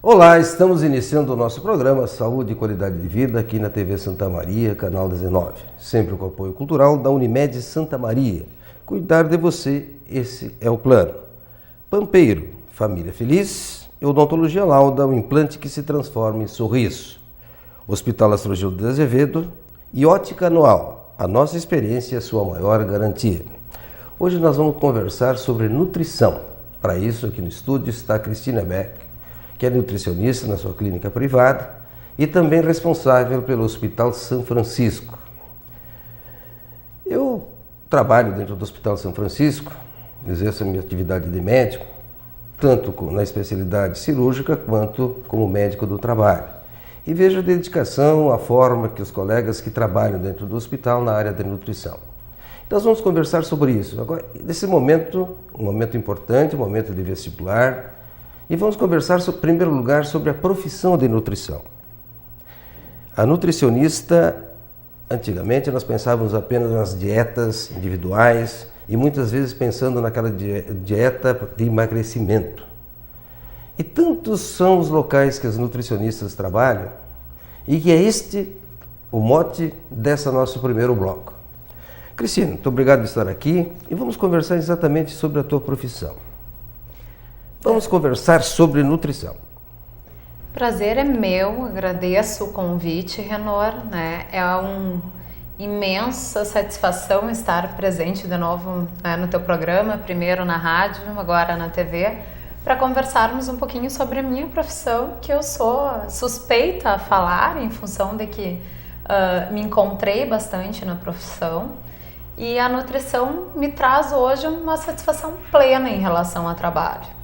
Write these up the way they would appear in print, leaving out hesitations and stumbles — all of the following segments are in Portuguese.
Olá, estamos iniciando o nosso programa Saúde e Qualidade de Vida aqui na TV Santa Maria, canal 19. Sempre com o apoio cultural da Unimed Santa Maria. Cuidar de você, esse é o plano. Pampeiro, família feliz. Odontologia Lauda, o implante que se transforma em sorriso. Hospital Astrogildo de Azevedo e Ótica Anual. A nossa experiência é a sua maior garantia. Hoje nós vamos conversar sobre nutrição. Para isso, aqui no estúdio está a Cristina Beck, que é nutricionista na sua clínica privada e também responsável pelo Hospital São Francisco. Eu trabalho dentro do Hospital São Francisco, exerço a minha atividade de médico, tanto na especialidade cirúrgica quanto como médico do trabalho. E vejo a dedicação, a forma que os colegas que trabalham dentro do hospital na área da nutrição. Nós vamos conversar sobre isso. Agora, nesse momento, um momento importante, um momento de vestibular, e vamos conversar, em primeiro lugar, sobre a profissão de nutrição. A nutricionista, antigamente nós pensávamos apenas nas dietas individuais e muitas vezes pensando naquela dieta de emagrecimento. E tantos são os locais que as nutricionistas trabalham e que é este o mote desse nosso primeiro bloco. Cristina, muito obrigado por estar aqui e vamos conversar exatamente sobre a tua profissão. Vamos conversar sobre nutrição. Prazer é meu, agradeço o convite, Renor, É uma imensa satisfação estar presente de novo no teu programa, primeiro na rádio, agora na TV, para conversarmos um pouquinho sobre a minha profissão, que eu sou suspeita a falar em função de que me encontrei bastante na profissão. E a nutrição me traz hoje uma satisfação plena em relação ao trabalho.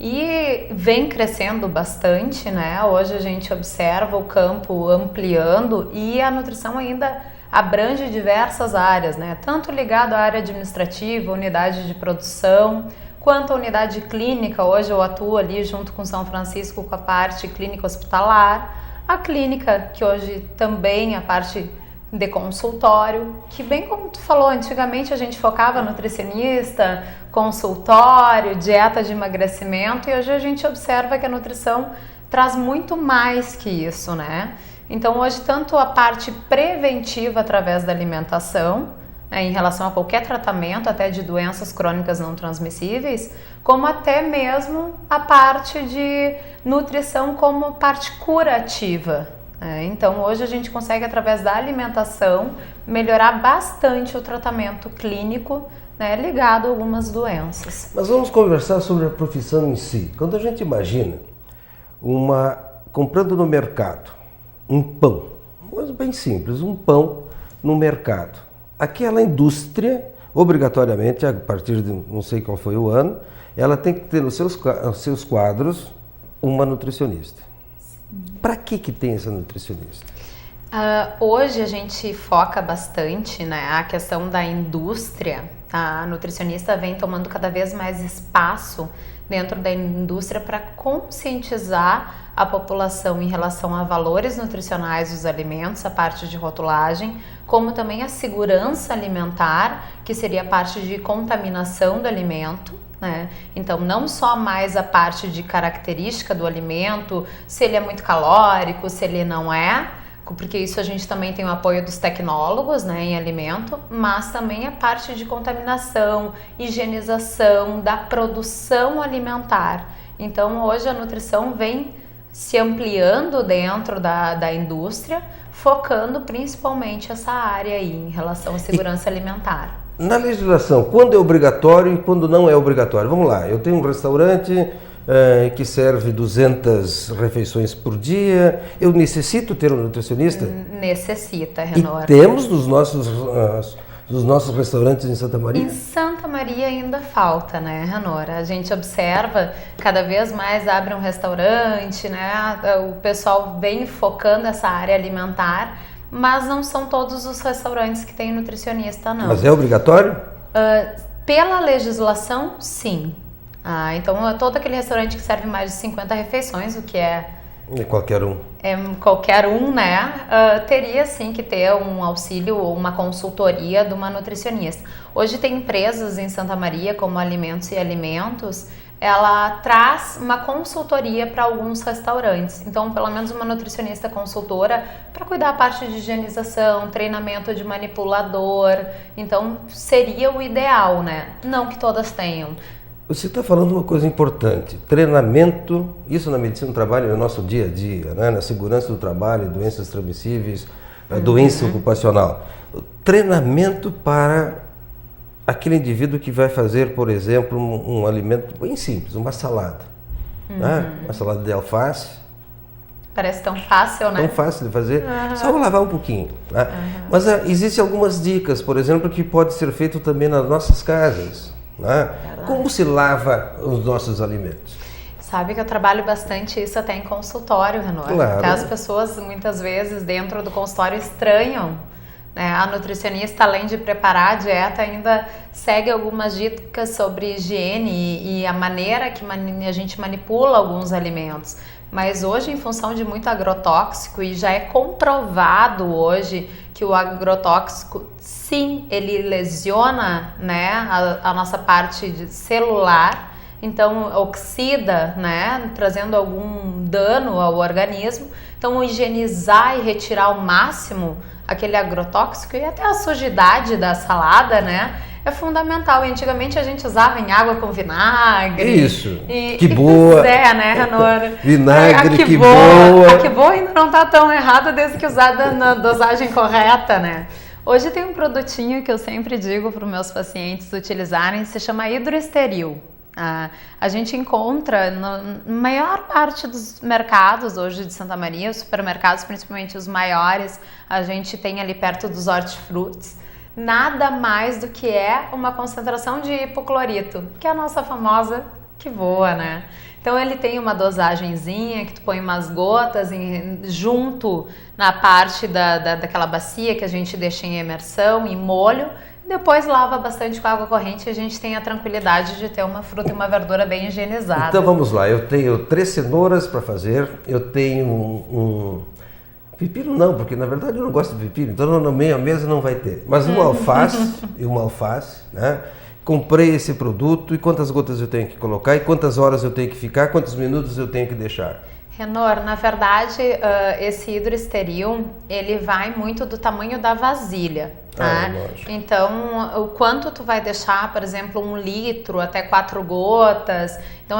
E vem crescendo bastante, Hoje a gente observa o campo ampliando e a nutrição ainda abrange diversas áreas, Tanto ligado à área administrativa, unidade de produção, quanto à unidade clínica. Hoje eu atuo ali junto com São Francisco com a parte clínica hospitalar, a clínica que hoje também a parte de consultório, que bem como tu falou, antigamente a gente focava nutricionista, consultório, dieta de emagrecimento e hoje a gente observa que a nutrição traz muito mais que isso, Então hoje tanto a parte preventiva através da alimentação, em relação a qualquer tratamento, até de doenças crônicas não transmissíveis, como até mesmo a parte de nutrição como parte curativa. Então hoje a gente consegue através da alimentação melhorar bastante o tratamento clínico ligado a algumas doenças. Mas vamos conversar sobre a profissão em si. Quando a gente imagina comprando no mercado um pão, mas bem simples, um pão no mercado, aquela indústria obrigatoriamente a partir de não sei qual foi o ano, ela tem que ter nos seus quadros uma nutricionista. Para que tem essa nutricionista? Hoje a gente foca bastante a questão da indústria. A nutricionista vem tomando cada vez mais espaço dentro da indústria para conscientizar a população em relação a valores nutricionais dos alimentos, a parte de rotulagem, como também a segurança alimentar, que seria a parte de contaminação do alimento. Então não só mais a parte de característica do alimento, se ele é muito calórico, se ele não é, porque isso a gente também tem o apoio dos tecnólogos em alimento, mas também a parte de contaminação, higienização da produção alimentar. Então hoje a nutrição vem se ampliando dentro da indústria, focando principalmente essa área aí em relação à segurança alimentar. Na legislação, quando é obrigatório e quando não é obrigatório? Vamos lá, eu tenho um restaurante que serve 200 refeições por dia, eu necessito ter um nutricionista? Necessita, Renor. E temos nos nossos restaurantes em Santa Maria? Em Santa Maria ainda falta, Renor? A gente observa, cada vez mais abre um restaurante, O pessoal vem focando essa área alimentar, mas não são todos os restaurantes que têm nutricionista, não. Mas é obrigatório? Pela legislação, sim. Então, todo aquele restaurante que serve mais de 50 refeições, o que é... É qualquer um. Qualquer um, teria sim que ter um auxílio ou uma consultoria de uma nutricionista. Hoje tem empresas em Santa Maria, como Alimentos e Alimentos, ela traz uma consultoria para alguns restaurantes. Então, pelo menos uma nutricionista consultora para cuidar da parte de higienização, treinamento de manipulador. Então, seria o ideal, né? Não que todas tenham. Você está falando uma coisa importante, treinamento, isso na medicina do trabalho é o nosso dia a dia, né? Na segurança do trabalho, doenças transmissíveis, doença ocupacional. Treinamento para aquele indivíduo que vai fazer, por exemplo, um alimento bem simples, uma salada. Né? Uma salada de alface. Parece tão fácil, né? Tão fácil de fazer, só lavar um pouquinho. Né? Mas existem algumas dicas, por exemplo, que pode ser feito também nas nossas casas. Né? Como se lava os nossos alimentos? Sabe que eu trabalho bastante isso até em consultório, Renor. Claro. Até as pessoas, muitas vezes, dentro do consultório estranham, né? A nutricionista, além de preparar a dieta, ainda segue algumas dicas sobre higiene e a maneira que a gente manipula alguns alimentos. Mas hoje, em função de muito agrotóxico, e já é comprovado hoje que o agrotóxico, sim, ele lesiona, né, a nossa parte celular, então oxida, né, trazendo algum dano ao organismo. Então, higienizar e retirar ao máximo aquele agrotóxico e até a sujidade da salada, né, é fundamental. E antigamente a gente usava em água com vinagre. Isso, que boa! É, né, Renora? Vinagre, que boa! A que boa ainda não tá tão errada desde que usada na dosagem correta, né? Hoje tem um produtinho que eu sempre digo para os meus pacientes utilizarem, se chama hidroesteril. A gente encontra na maior parte dos mercados hoje de Santa Maria, os supermercados, principalmente os maiores, a gente tem ali perto dos hortifrutis. Nada mais do que é uma concentração de hipoclorito, que é a nossa famosa que voa, né? Então ele tem uma dosagenzinha que tu põe umas gotas junto na parte daquela bacia que a gente deixa em imersão, em molho. Depois lava bastante com água corrente e a gente tem a tranquilidade de ter uma fruta e uma verdura bem higienizada. Então vamos lá, eu tenho 3 cenouras para fazer, eu tenho pepino não, porque na verdade eu não gosto de pepino, então no meio a mesa não vai ter. Mas uma alface, né? Comprei esse produto e quantas gotas eu tenho que colocar e quantas horas eu tenho que ficar, quantos minutos eu tenho que deixar? Renor, na verdade, esse hidroesteril, ele vai muito do tamanho da vasilha, tá? Então, o quanto tu vai deixar, por exemplo, 1 litro até 4 gotas. Então,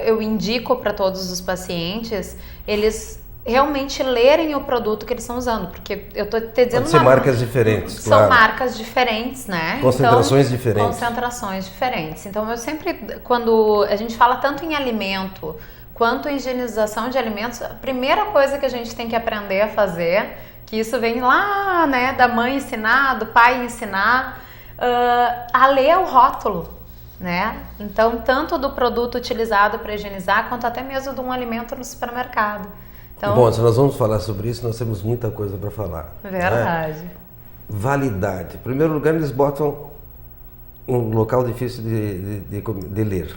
eu indico para todos os pacientes, eles realmente lerem o produto que eles estão usando, porque eu tô te dizendo... Pode ser marcas diferentes, São claro. marcas diferentes, né? Concentrações diferentes. Concentrações diferentes. Então, eu sempre, quando a gente fala tanto em alimento quanto em higienização de alimentos, a primeira coisa que a gente tem que aprender a fazer, que isso vem lá, né, da mãe ensinar, do pai ensinar, a ler o rótulo, né? Então, tanto do produto utilizado para higienizar, quanto até mesmo de um alimento no supermercado. Então, bom, se nós vamos falar sobre isso, nós temos muita coisa para falar. Verdade. Né? Validade. Em primeiro lugar, eles botam um local difícil de ler.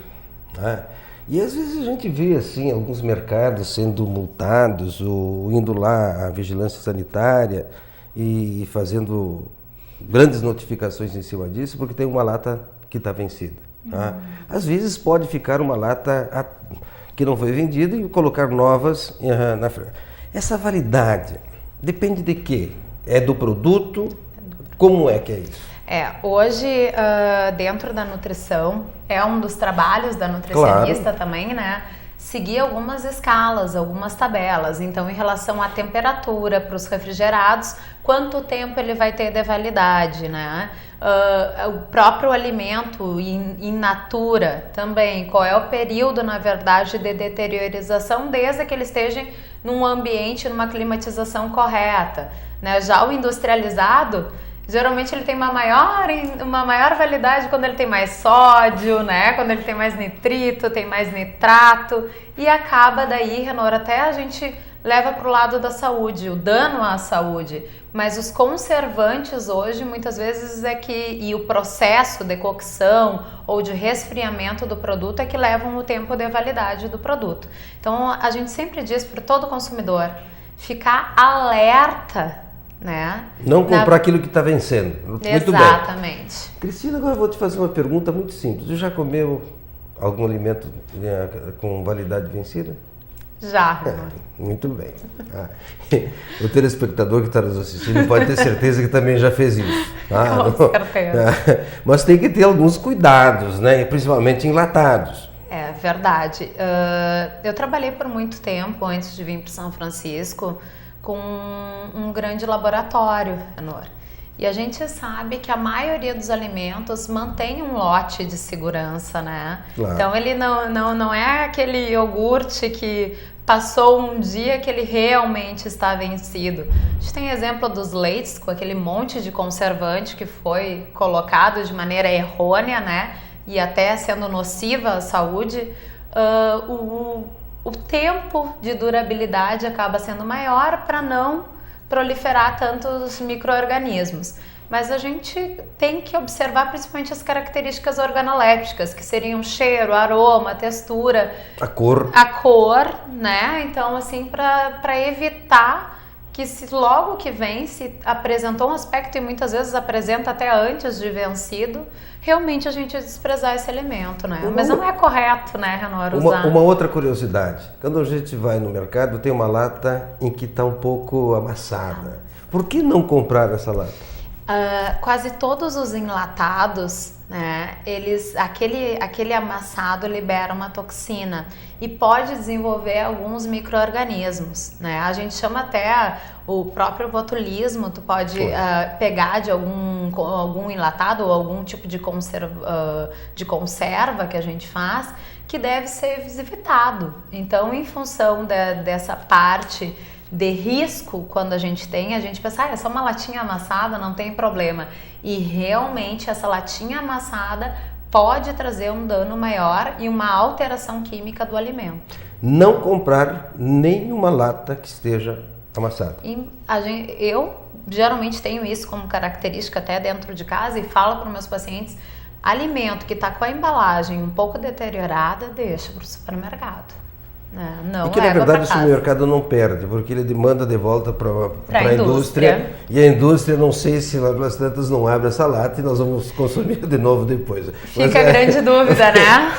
Né? E às vezes a gente vê assim alguns mercados sendo multados ou indo lá à vigilância sanitária e fazendo grandes notificações em cima disso porque tem uma lata que está vencida. Tá? Às vezes pode ficar uma lata que não foi vendida e colocar novas na frente. Essa validade depende de quê? É do produto? Como é que é isso? Hoje, dentro da nutrição, é um dos trabalhos da nutricionista, claro, também, né? Seguir algumas escalas, algumas tabelas. Então, em relação à temperatura para os refrigerados, quanto tempo ele vai ter de validade, né? O próprio alimento in natura também, qual é o período, na verdade, de deteriorização, desde que ele esteja num ambiente, numa climatização correta, né? Já o industrializado, geralmente ele tem uma maior validade quando ele tem mais sódio, né? Quando ele tem mais nitrito, tem mais nitrato e acaba daí, Renor, até a gente leva para o lado da saúde, o dano à saúde. Mas os conservantes hoje, muitas vezes e o processo de cocção ou de resfriamento do produto é que levam o tempo de validade do produto. Então, a gente sempre diz para todo consumidor, ficar alerta, né? Não comprar aquilo que está vencendo. Exatamente. Muito bem. Cristina, agora eu vou te fazer uma pergunta muito simples. Você já comeu algum alimento com validade vencida? Já. Muito bem. O telespectador que está nos assistindo pode ter certeza que também já fez isso. Com certeza. Mas tem que ter alguns cuidados, né? Principalmente enlatados. É verdade. Eu trabalhei por muito tempo, antes de vir para São Francisco, com um grande laboratório, Anor. E a gente sabe que a maioria dos alimentos mantém um lote de segurança, né? Claro. Então ele não é aquele iogurte que passou um dia que ele realmente está vencido. A gente tem exemplo dos leites com aquele monte de conservante que foi colocado de maneira errônea, né? E até sendo nociva à saúde. O tempo de durabilidade acaba sendo maior para não proliferar tantos micro-organismos. Mas a gente tem que observar principalmente as características organolépticas, que seriam cheiro, aroma, textura. A cor. A cor, né? Então, assim, para evitar que se logo que vem se apresentou um aspecto e muitas vezes apresenta até antes de vencido, realmente a gente desprezar esse alimento, né? Mas não é correto, né, Renor, usar. Uma outra curiosidade, quando a gente vai no mercado tem uma lata em que está um pouco amassada. Por que não comprar essa lata? Quase todos os enlatados, né, aquele amassado libera uma toxina e pode desenvolver alguns micro-organismos, né? A gente chama até o próprio botulismo, tu pode pegar de algum enlatado ou algum tipo de conserva que a gente faz, que deve ser evitado. Então, em função dessa parte de risco, quando a gente pensa, é só uma latinha amassada, não tem problema. E realmente essa latinha amassada pode trazer um dano maior e uma alteração química do alimento. Não comprar nenhuma lata que esteja amassada. Eu geralmente tenho isso como característica até dentro de casa e falo para os meus pacientes, alimento que está com a embalagem um pouco deteriorada, deixa para o supermercado. Não, e que na verdade o supermercado não perde, porque ele demanda de volta para a indústria. E a indústria, não sei se lá pelas tantas não abre essa lata e nós vamos consumir de novo depois. Fica a grande dúvida, né?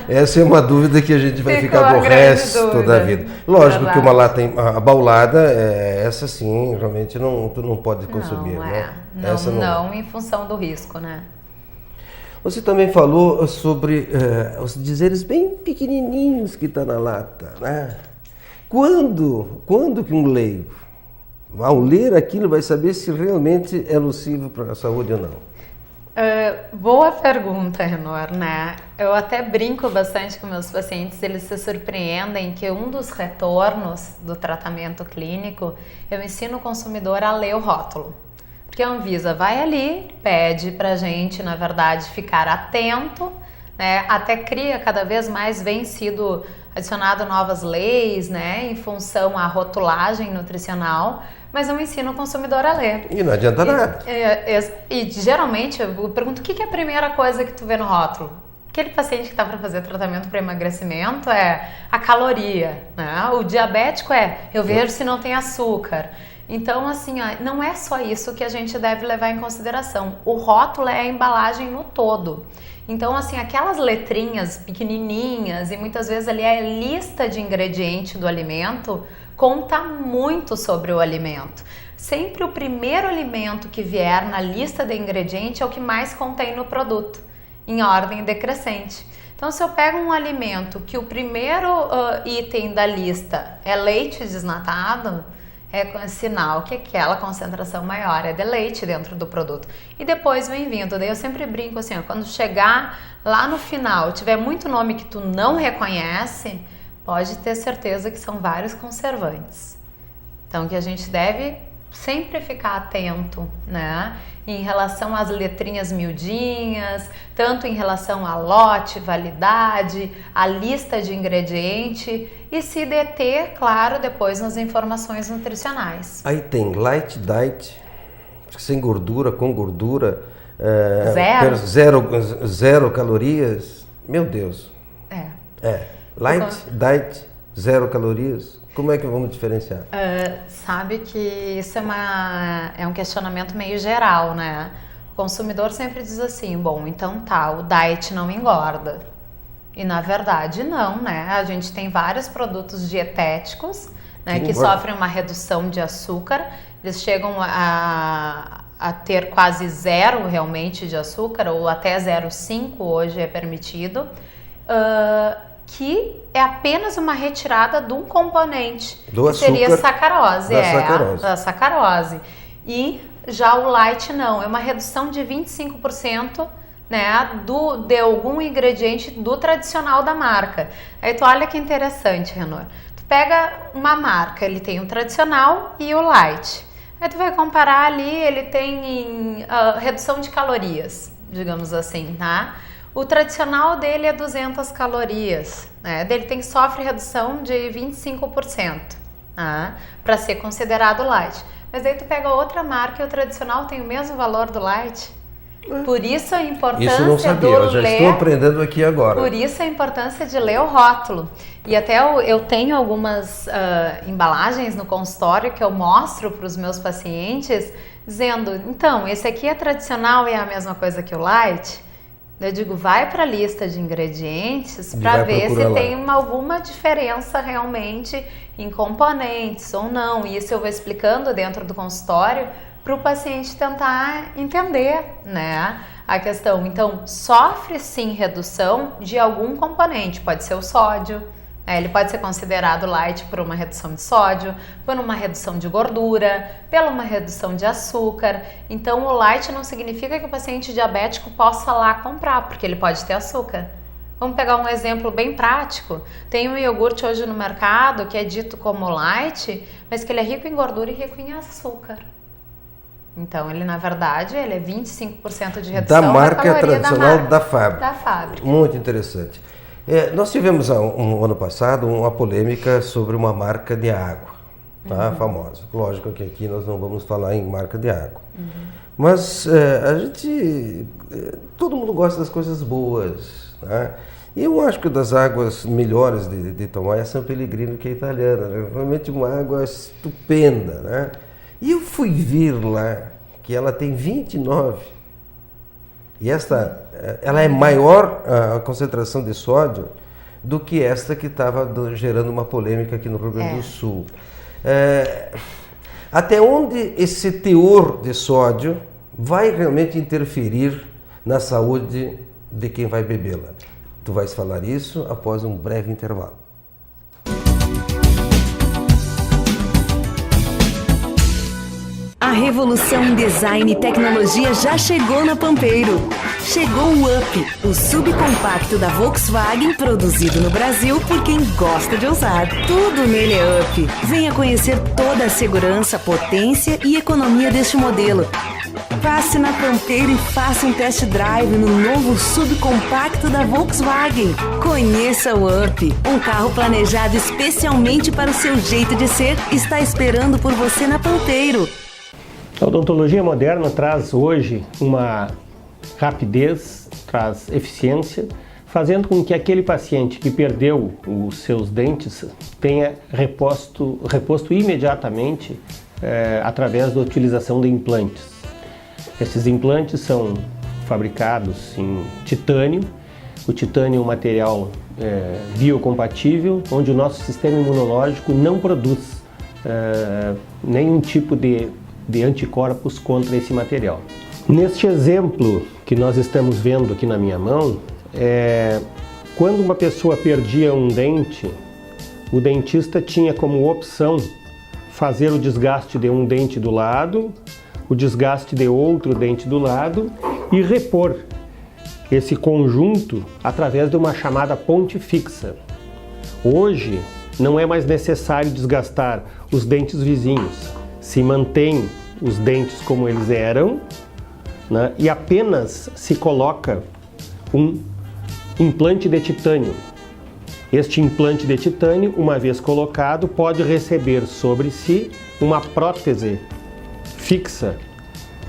Essa é uma dúvida que a gente vai ficar pro resto da vida. Lógico que uma lata abaulada, essa sim, realmente tu não pode consumir. Não, em função do risco, né? Você também falou sobre os dizeres bem pequenininhos que está na lata, né? Quando que um leigo, ao ler aquilo, vai saber se realmente é nocivo para a saúde ou não? Boa pergunta, Renor, né? Eu até brinco bastante com meus pacientes, eles se surpreendem que um dos retornos do tratamento clínico, eu ensino o consumidor a ler o rótulo. Porque a Anvisa vai ali, pede pra gente, na verdade, ficar atento, né? Até cria cada vez mais, vem sido adicionado novas leis, né? Em função à rotulagem nutricional, mas eu ensino o consumidor a ler. E não adianta nada. E geralmente eu pergunto, o que é a primeira coisa que tu vê no rótulo? Aquele paciente que está para fazer tratamento para emagrecimento é a caloria, né? O diabético eu vejo se não tem açúcar. Então, assim, não é só isso que a gente deve levar em consideração. O rótulo é a embalagem no todo. Então, assim, aquelas letrinhas pequenininhas e muitas vezes ali a lista de ingrediente do alimento conta muito sobre o alimento. Sempre o primeiro alimento que vier na lista de ingredientes é o que mais contém no produto, em ordem decrescente. Então, se eu pego um alimento que o primeiro item da lista é leite desnatado, é sinal que aquela concentração maior é de leite dentro do produto. E depois vem vindo. Daí eu sempre brinco assim, quando chegar lá no final, tiver muito nome que tu não reconhece, pode ter certeza que são vários conservantes. Então, que a gente deve sempre ficar atento, né? Em relação às letrinhas miudinhas, tanto em relação a lote, validade, a lista de ingrediente e se deter, claro, depois nas informações nutricionais. Aí tem light diet, sem gordura, com gordura, zero calorias, meu Deus. Light diet, 0 calorias. Como é que vamos diferenciar? Sabe que isso é um questionamento meio geral, né? O consumidor sempre diz assim, bom, então tá, o diet não engorda. E na verdade não, né? A gente tem vários produtos dietéticos, né, que Concordo. sofrem uma redução de açúcar. Eles chegam a ter quase zero realmente de açúcar, ou até 0,5 hoje é permitido, que é apenas uma retirada de um componente, Do que açúcar, seria sacarose, da sacarose. E já o light não, é uma redução de 25%, né, de algum ingrediente do tradicional da marca. Aí tu olha que interessante, Renor. Tu pega uma marca, ele tem o tradicional e o light. Aí tu vai comparar ali, ele tem redução de calorias, digamos assim, tá? O tradicional dele é 200 calorias, né? Dele sofre redução de 25%, tá? Para ser considerado light. Mas aí tu pega outra marca e o tradicional tem o mesmo valor do light. Por isso a importância Isso eu não sabia, eu já estou aprendendo aqui agora. Por isso a importância de ler o rótulo. E até eu tenho algumas embalagens no consultório que eu mostro para os meus pacientes, dizendo, então, esse aqui é tradicional e é a mesma coisa que o light? Eu digo, vai para a lista de ingredientes para ver se tem alguma diferença realmente em componentes ou não. E isso eu vou explicando dentro do consultório para o paciente tentar entender, né, a questão. Então, sofre sim redução de algum componente, pode ser o sódio, ele pode ser considerado light por uma redução de sódio, por uma redução de gordura, pela uma redução de açúcar. Então, o light não significa que o paciente diabético possa lá comprar, porque ele pode ter açúcar. Vamos pegar um exemplo bem prático. Tem um iogurte hoje no mercado que é dito como light, mas que ele é rico em gordura e rico em açúcar. Então, ele na verdade, ele é 25% de redução da marca tradicional da fábrica. Muito interessante. Nós tivemos um ano passado uma polêmica sobre uma marca de água, tá? Famosa. Lógico que aqui nós não vamos falar em marca de água. Mas todo mundo gosta das coisas boas, tá? E eu acho que das águas melhores de tomar é a San Pellegrino, que é italiana, né? Realmente uma água estupenda, né? E eu fui ver lá que ela tem 29. E ela é maior a concentração de sódio do que esta que estava gerando uma polêmica aqui no Rio Grande do Sul. Até onde esse teor de sódio vai realmente interferir na saúde de quem vai bebê-la? Tu vais falar isso após um breve intervalo. A revolução em design e tecnologia já chegou na Pampeiro. Chegou o Up, o subcompacto da Volkswagen, produzido no Brasil por quem gosta de ousar. Tudo nele é Up. Venha conhecer toda a segurança, potência e economia deste modelo. Passe na Pampeiro e faça um test drive no novo subcompacto da Volkswagen. Conheça o Up, um carro planejado especialmente para o seu jeito de ser, está esperando por você na Pampeiro. A odontologia moderna traz hoje uma rapidez, traz eficiência, fazendo com que aquele paciente que perdeu os seus dentes tenha reposto imediatamente através da utilização de implantes. Esses implantes são fabricados em titânio. O titânio é um material biocompatível, onde o nosso sistema imunológico não produz nenhum tipo de anticorpos contra esse material. Neste exemplo que nós estamos vendo aqui na minha mão, quando uma pessoa perdia um dente, o dentista tinha como opção fazer o desgaste de um dente do lado, o desgaste de outro dente do lado e repor esse conjunto através de uma chamada ponte fixa. Hoje não é mais necessário desgastar os dentes vizinhos. Se mantém os dentes como eles eram, né, e apenas se coloca um implante de titânio. Este implante de titânio, uma vez colocado, pode receber sobre si uma prótese fixa,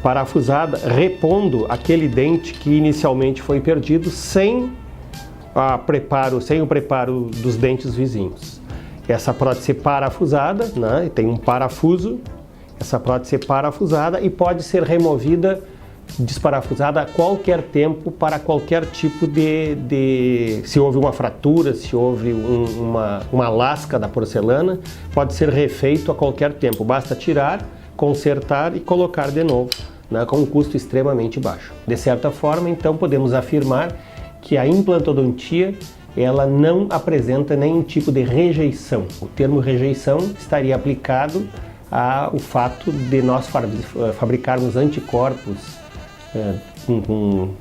parafusada, repondo aquele dente que inicialmente foi perdido sem o preparo dos dentes vizinhos. Essa prótese parafusada, né, tem um parafuso. Essa prótese é parafusada e pode ser removida desparafusada a qualquer tempo para qualquer tipo se houve uma fratura, se houve uma lasca da porcelana, pode ser refeito a qualquer tempo. Basta tirar, consertar e colocar de novo, né, com um custo extremamente baixo. De certa forma, então, podemos afirmar que a implantodontia ela não apresenta nenhum tipo de rejeição. O termo rejeição estaria aplicado ao fato de nós fabricarmos anticorpos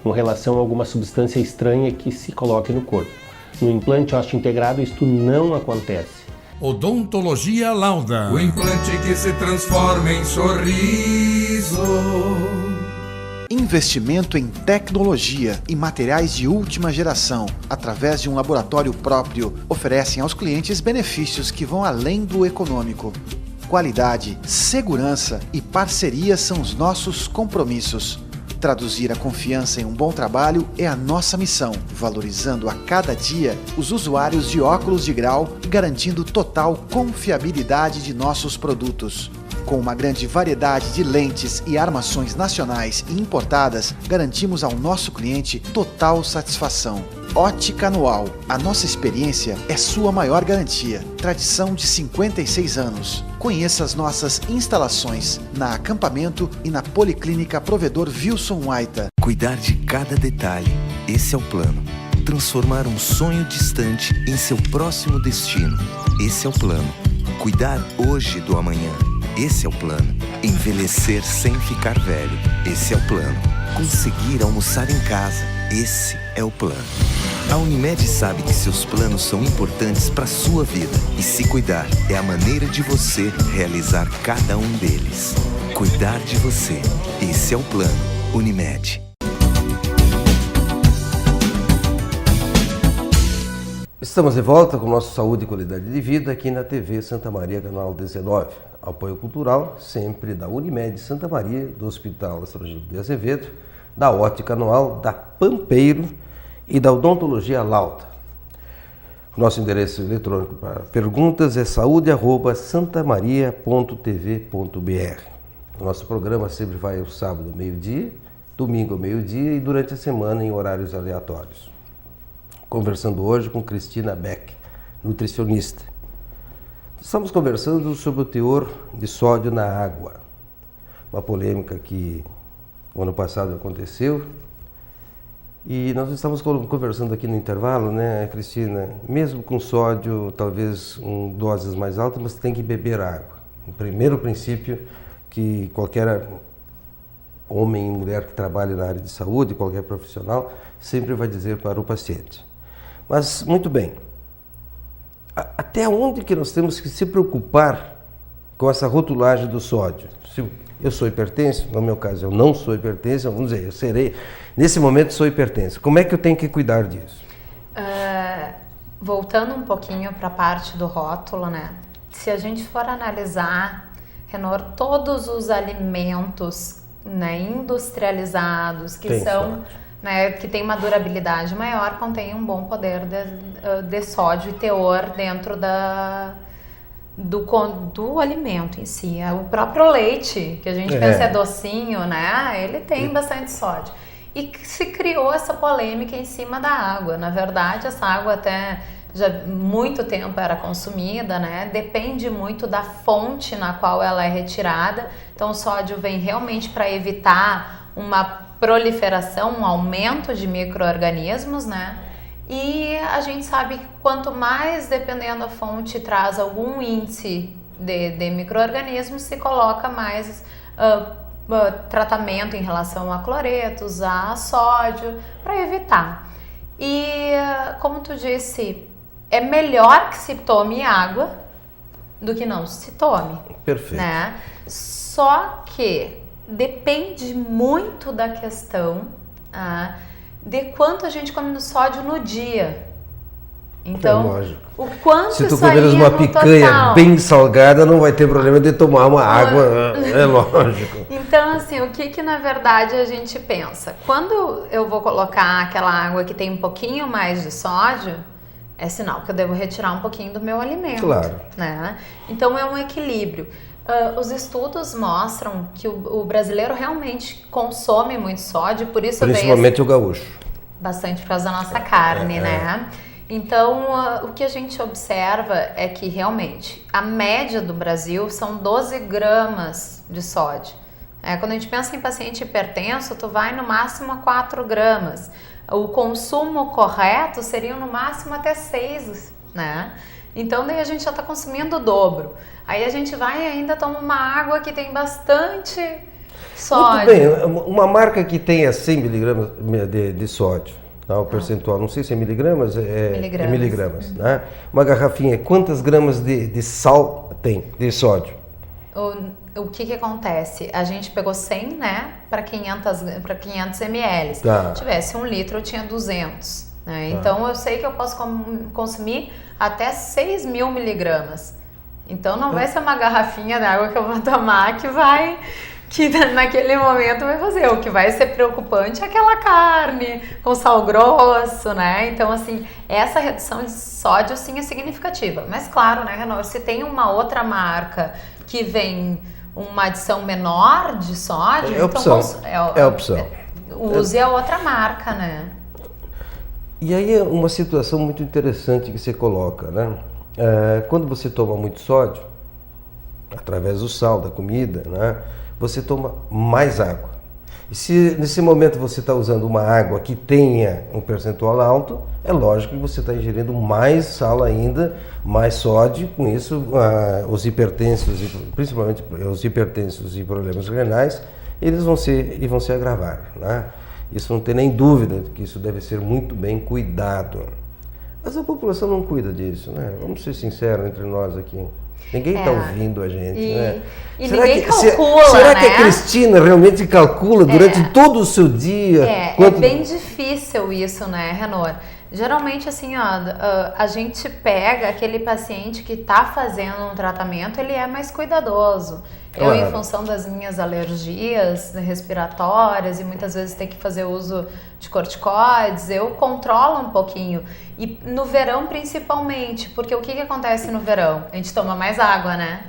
com relação a alguma substância estranha que se coloque no corpo. No implante ósseo integrado isto não acontece. Odontologia Lauda, o implante que se transforma em sorriso. Investimento em tecnologia e materiais de última geração, através de um laboratório próprio, oferecem aos clientes benefícios que vão além do econômico. Qualidade, segurança e parceria são os nossos compromissos. Traduzir a confiança em um bom trabalho é a nossa missão, valorizando a cada dia os usuários de óculos de grau e garantindo total confiabilidade de nossos produtos. Com uma grande variedade de lentes e armações nacionais e importadas, garantimos ao nosso cliente total satisfação. Ótica Anual. A nossa experiência é sua maior garantia. Tradição de 56 anos. Conheça as nossas instalações na Acampamento e na Policlínica Provedor Wilson Waita. Cuidar de cada detalhe. Esse é o plano. Transformar um sonho distante em seu próximo destino. Esse é o plano. Cuidar hoje do amanhã. Esse é o plano. Envelhecer sem ficar velho. Esse é o plano. Conseguir almoçar em casa. Esse é o plano. A Unimed sabe que seus planos são importantes para a sua vida. E se cuidar é a maneira de você realizar cada um deles. Cuidar de você. Esse é o plano. Unimed. Estamos de volta com o nosso Saúde e Qualidade de Vida aqui na TV Santa Maria, canal 19. Apoio cultural sempre da Unimed Santa Maria, do Hospital Astrogildo de Azevedo, da Ótica Anual, da Pampeiro e da Odontologia Lauda. Nosso endereço eletrônico para perguntas é saude@santamaria.tv.br. O nosso programa sempre vai ao sábado ao meio-dia, domingo ao meio-dia e durante a semana em horários aleatórios. Conversando hoje com Cristina Beck, nutricionista. Estamos conversando sobre o teor de sódio na água. Uma polêmica que o ano passado aconteceu. E nós estamos conversando aqui no intervalo, né, Cristina? Mesmo com sódio, talvez em doses mais altas, mas tem que beber água. O primeiro princípio que qualquer homem e mulher que trabalhe na área de saúde, qualquer profissional, sempre vai dizer para o paciente. Mas, muito bem, até onde que nós temos que se preocupar com essa rotulagem do sódio? Se eu sou hipertenso, no meu caso eu não sou hipertenso, vamos dizer, eu serei, nesse momento sou hipertenso. Como é que eu tenho que cuidar disso? Voltando um pouquinho para a parte do rótulo, né? Se a gente for analisar, Renor, todos os alimentos, né, industrializados, que são... Né, que tem uma durabilidade maior, contém um bom poder de sódio e teor dentro do alimento em si. O próprio leite, que a gente pensa é docinho, né? Ele tem bastante sódio. E se criou essa polêmica em cima da água. Na verdade, essa água até já muito tempo era consumida, né? Depende muito da fonte na qual ela é retirada. Então, o sódio vem realmente para evitar uma proliferação, um aumento de micro-organismos, né? E a gente sabe que quanto mais, dependendo da fonte, traz algum índice de micro-organismos, se coloca mais tratamento em relação a cloretos, a sódio, para evitar. E, como tu disse, é melhor que se tome água do que não se tome. Perfeito. Né? Só que depende muito da questão de quanto a gente come no sódio no dia. Então, lógico. O quanto se tu isso aí comeres uma picanha total. Bem salgada, não vai ter problema de tomar uma água, é lógico. Então, assim, o que na verdade a gente pensa? Quando eu vou colocar aquela água que tem um pouquinho mais de sódio, é sinal que eu devo retirar um pouquinho do meu alimento. Claro. Né? Então, é um equilíbrio. Os estudos mostram que o brasileiro realmente consome muito sódio, por isso principalmente o gaúcho. Bastante por causa da nossa carne, né? Então, o que a gente observa é que realmente a média do Brasil são 12 gramas de sódio. Quando a gente pensa em paciente hipertenso, tu vai no máximo a 4 gramas. O consumo correto seria no máximo até 6, né? Então, daí a gente já está consumindo o dobro. Aí a gente vai e ainda toma uma água que tem bastante sódio. Muito bem, uma marca que tenha 100 miligramas de sódio, tá? O percentual, não sei se é miligramas, é miligramas, né? Uma garrafinha, quantas gramas de sal tem, de sódio? O que acontece? A gente pegou 100, né, para 500 ml. Tá. Se tivesse 1 litro, eu tinha 200. Né? Tá. Então, eu sei que eu posso consumir até 6.000 miligramas. Então, não vai ser uma garrafinha d'água que eu vou tomar que naquele momento vai fazer. O que vai ser preocupante é aquela carne com sal grosso, né? Então, assim, essa redução de sódio, sim, é significativa. Mas, claro, né, Renault, se tem uma outra marca que vem uma adição menor de sódio, é opção. Então, é opção. Use a outra marca, né? E aí é uma situação muito interessante que você coloca, né? Quando você toma muito sódio, através do sal, da comida, né? Você toma mais água. E se nesse momento você está usando uma água que tenha um percentual alto, é lógico que você está ingerindo mais sal ainda, mais sódio. Com isso, os hipertensos, principalmente os hipertensos e problemas renais, eles vão se agravar, né? Isso não tem nem dúvida que isso deve ser muito bem cuidado. Mas a população não cuida disso, né? Vamos ser sinceros entre nós aqui. Ninguém está ouvindo a gente, né? E ninguém calcula, será né? que a Cristina realmente calcula durante todo o seu dia? É bem difícil isso, né, Renault? Geralmente, assim, a gente pega aquele paciente que está fazendo um tratamento, ele é mais cuidadoso. Eu, em função das minhas alergias respiratórias e muitas vezes ter que fazer uso de corticoides, eu controlo um pouquinho. E no verão, principalmente, porque o que acontece no verão? A gente toma mais água, né?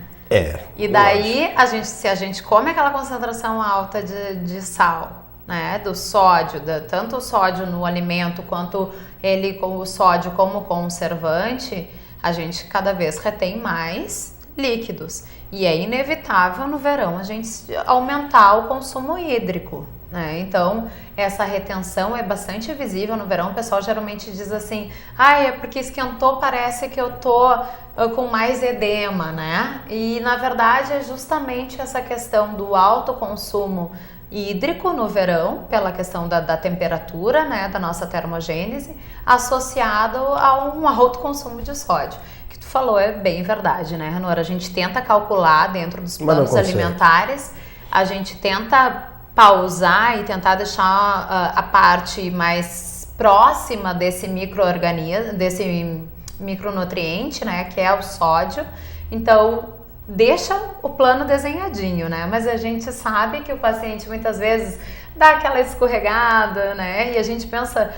E daí, se a gente come aquela concentração alta de sal, né, do sódio, tanto o sódio no alimento quanto ele com o sódio como conservante, a gente cada vez retém mais líquidos. E é inevitável no verão a gente aumentar o consumo hídrico, né? Então, essa retenção é bastante visível no verão. O pessoal geralmente diz assim, é porque esquentou, parece que eu tô com mais edema, né? E na verdade é justamente essa questão do alto consumo hídrico no verão, pela questão da temperatura, né, da nossa termogênese, associado a um alto consumo de sódio. O que tu falou é bem verdade, né, Renault? A gente tenta calcular dentro dos planos alimentares, a gente tenta pausar e tentar deixar a parte mais próxima desse micro-organismo, desse micronutriente, né, que é o sódio. Então, deixa o plano desenhadinho, né? Mas a gente sabe que o paciente muitas vezes dá aquela escorregada, né? E a gente pensa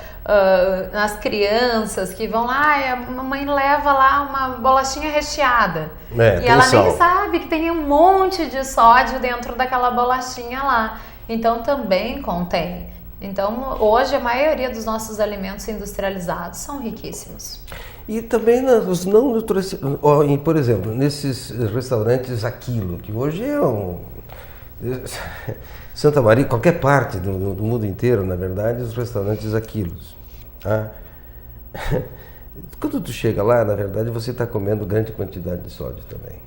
nas crianças que vão lá, a mamãe leva lá uma bolachinha recheada. E ela nem sabe que tem um monte de sódio dentro daquela bolachinha lá. Então também contém. Então hoje a maioria dos nossos alimentos industrializados são riquíssimos. E também os não nutricionais, por exemplo, nesses restaurantes Aquilo, que hoje é Santa Maria, qualquer parte do mundo inteiro, na verdade, os restaurantes Aquilo. Tá? Quando tu chega lá, na verdade, você está comendo grande quantidade de sódio também.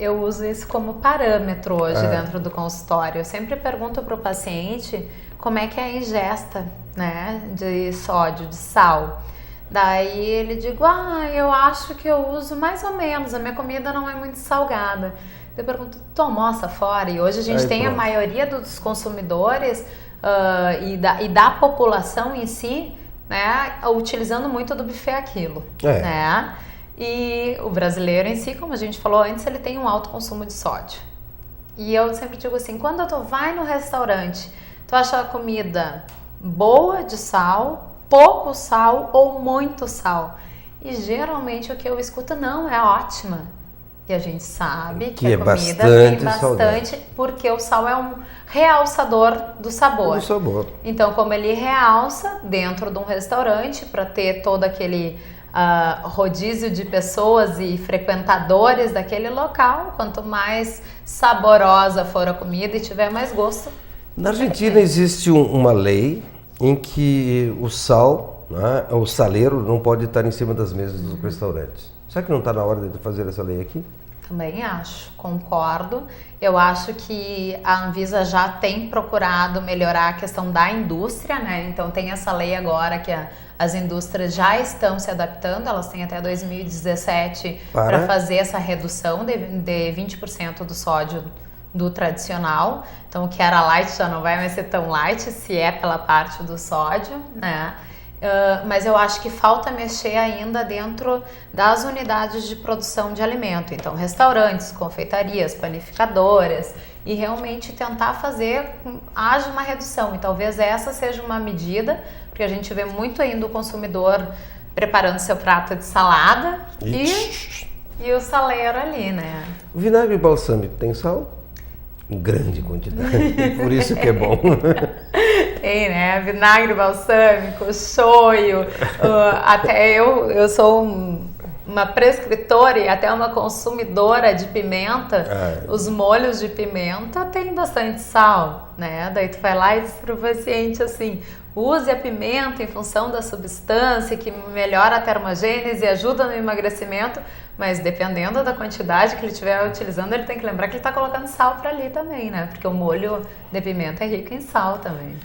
Eu uso isso como parâmetro hoje dentro do consultório. Eu sempre pergunto para o paciente como é que é a ingesta, né, de sódio, de sal. Daí ele diz, eu acho que eu uso mais ou menos, a minha comida não é muito salgada. Eu pergunto, tu almoça fora? E hoje a gente tem a maioria dos consumidores e da população em si, né, utilizando muito do buffet Aquilo, né? E o brasileiro em si, como a gente falou antes, ele tem um alto consumo de sódio. E eu sempre digo assim, quando tu vai no restaurante, tu acha a comida boa de sal, pouco sal ou muito sal? E geralmente o que eu escuto, não, é ótima. E a gente sabe que a é comida bastante tem bastante, saudável. porque o sal é um realçador do sabor. Do sabor. Então, como ele realça dentro de um restaurante, para ter todo aquele rodízio de pessoas e frequentadores daquele local, quanto mais saborosa for a comida e tiver mais gosto. Na Argentina existe uma lei em que o sal, né, o saleiro não pode estar em cima das mesas dos restaurantes. Será que não está na hora de fazer essa lei aqui? Também acho, concordo. Eu acho que a Anvisa já tem procurado melhorar a questão da indústria, né? Então tem essa lei agora que as indústrias já estão se adaptando, elas têm até 2017 para fazer essa redução de 20% do sódio do tradicional. Então o que era light já não vai mais ser tão light, se é pela parte do sódio, né? Mas eu acho que falta mexer ainda dentro das unidades de produção de alimento. Então, restaurantes, confeitarias, panificadoras, e realmente tentar haja uma redução. E talvez essa seja uma medida, porque a gente vê muito ainda o consumidor preparando seu prato de salada e o saleiro ali, né? O vinagre balsâmico tem sal? Em grande quantidade, por isso que é bom. Tem, né? Vinagre balsâmico, shoyu, até eu sou uma prescritora e até uma consumidora de pimenta. Os molhos de pimenta têm bastante sal, né? Daí tu vai lá e diz pro paciente assim, use a pimenta em função da substância que melhora a termogênese e ajuda no emagrecimento, mas dependendo da quantidade que ele estiver utilizando, ele tem que lembrar que ele está colocando sal para ali também, né? Porque o molho de pimenta é rico em sal também.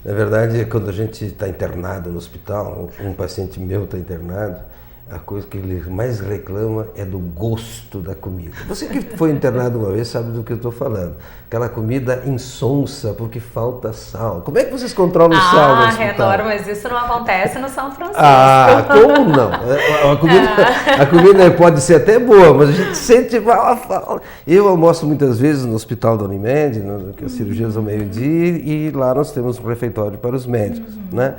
Na verdade, quando a gente está internado no hospital, um paciente meu está internado, a coisa que ele mais reclama é do gosto da comida. Você que foi internado uma vez sabe do que eu estou falando. Aquela comida insonsa porque falta sal. Como é que vocês controlam o sal no hospital? Renor, mas isso não acontece no São Francisco. Como não? A comida pode ser até boa, mas a gente sente... Eu almoço muitas vezes no hospital da Unimed, que as cirurgias ao meio-dia, e lá nós temos um refeitório para os médicos, né?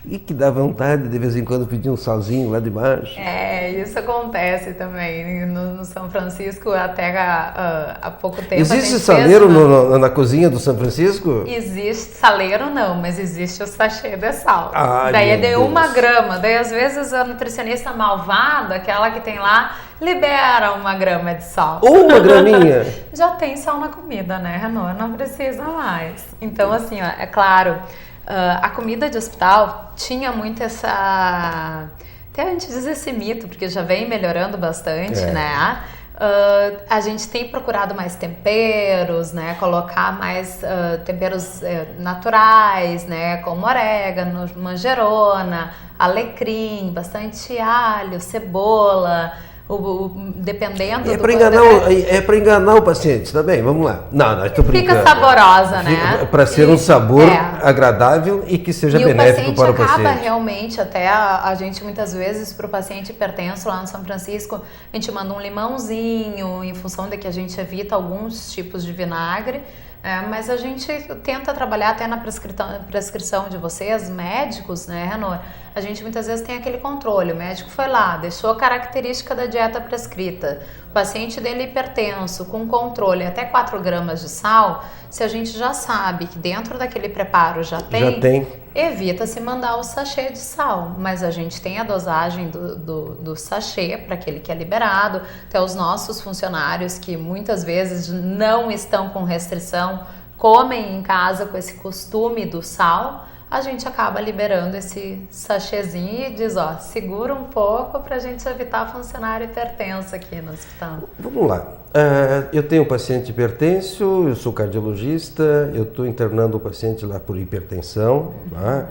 E que dá vontade de vez em quando pedir um salzinho lá de baixo. Isso acontece também no São Francisco até há pouco tempo. Existe saleiro na cozinha do São Francisco? Existe saleiro não, mas existe o sachê de sal. Ai, daí é de Deus. 1 grama, daí às vezes a nutricionista malvada, aquela que tem lá, libera 1 grama de sal. 1 graminha? Já tem sal na comida, né, Renor? Não precisa mais. Então assim, ó, é claro... a comida de hospital tinha muito essa... Até a gente diz esse mito, porque já vem melhorando bastante, né? A gente tem procurado mais temperos, né? Colocar mais temperos naturais, né? Como orégano, manjerona, alecrim, bastante alho, cebola... dependendo do... É para enganar o paciente, tá bem? Vamos lá. Não, estou brincando. Fica saborosa, né? Para ser um sabor agradável e que seja benéfico para o paciente. E o paciente acaba realmente, até a gente muitas vezes, para o paciente hipertenso lá no São Francisco, a gente manda um limãozinho, em função de que a gente evita alguns tipos de vinagre, mas a gente tenta trabalhar até na prescrição de vocês, médicos, né, Renor? A gente muitas vezes tem aquele controle, o médico foi lá, deixou a característica da dieta prescrita, o paciente dele hipertenso, com controle até 4 gramas de sal, se a gente já sabe que dentro daquele preparo já tem. Evita-se mandar o sachê de sal, mas a gente tem a dosagem do sachê para aquele que é liberado, até os nossos funcionários que muitas vezes não estão com restrição, comem em casa com esse costume do sal, a gente acaba liberando esse sachêzinho e diz, ó, segura um pouco para a gente evitar funcionário hipertenso aqui no hospital. Vamos lá. Eu tenho um paciente hipertenso, eu sou cardiologista, eu estou internando o paciente lá por hipertensão, tá?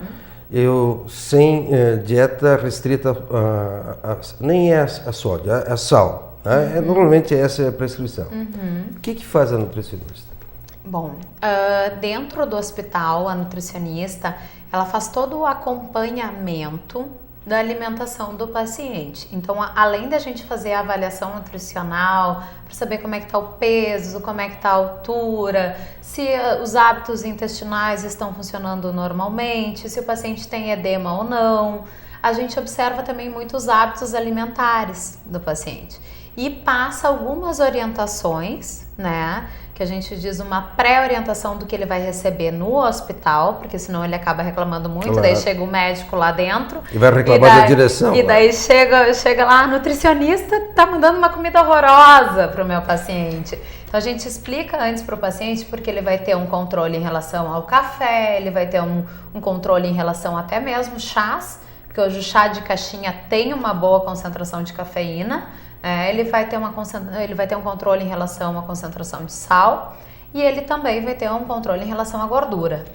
Eu sem dieta restrita, nem é a sódio, é a sal. Tá? Normalmente essa é a prescrição. O que faz a nutricionista? Bom, dentro do hospital, a nutricionista, ela faz todo o acompanhamento da alimentação do paciente. Então, além da gente fazer a avaliação nutricional, para saber como é que está o peso, como é que está a altura, se os hábitos intestinais estão funcionando normalmente, se o paciente tem edema ou não, a gente observa também muitos hábitos alimentares do paciente e passa algumas orientações, né? Que a gente diz uma pré-orientação do que ele vai receber no hospital, porque senão ele acaba reclamando muito, claro. Daí chega o médico lá dentro. E vai reclamar da direção. E daí chega lá, a nutricionista tá mandando uma comida horrorosa pro meu paciente. Então a gente explica antes pro paciente porque ele vai ter um controle em relação ao café, ele vai ter um controle em relação até mesmo chás, porque hoje o chá de caixinha tem uma boa concentração de cafeína. Ele vai ter um controle em relação à concentração de sal e ele também vai ter um controle em relação à gordura,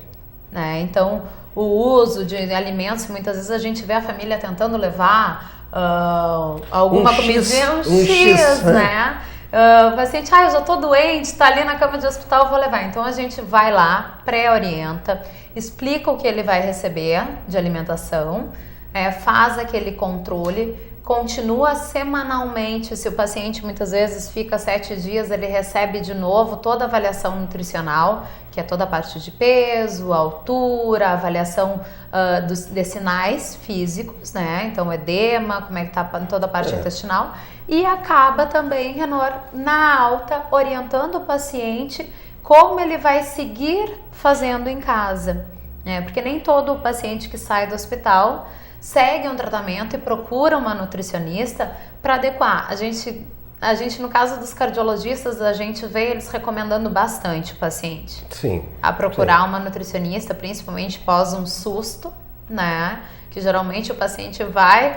né? Então, o uso de alimentos, muitas vezes a gente vê a família tentando levar alguma comidinha, um X, né? O paciente, eu já tô doente, tá ali na cama de hospital, eu vou levar. Então, a gente vai lá, pré-orienta, explica o que ele vai receber de alimentação, faz aquele controle, continua semanalmente. Se o paciente muitas vezes fica 7 dias, ele recebe de novo toda a avaliação nutricional, que é toda a parte de peso, altura, avaliação de sinais físicos, né? Então, edema, como é que tá toda a parte intestinal. E acaba também, Renor, na alta, orientando o paciente como ele vai seguir fazendo em casa. Porque nem todo o paciente que sai do hospital segue um tratamento e procura uma nutricionista para adequar. A gente, no caso dos cardiologistas, a gente vê eles recomendando bastante o paciente a procurar uma nutricionista, principalmente pós um susto, né? Que geralmente o paciente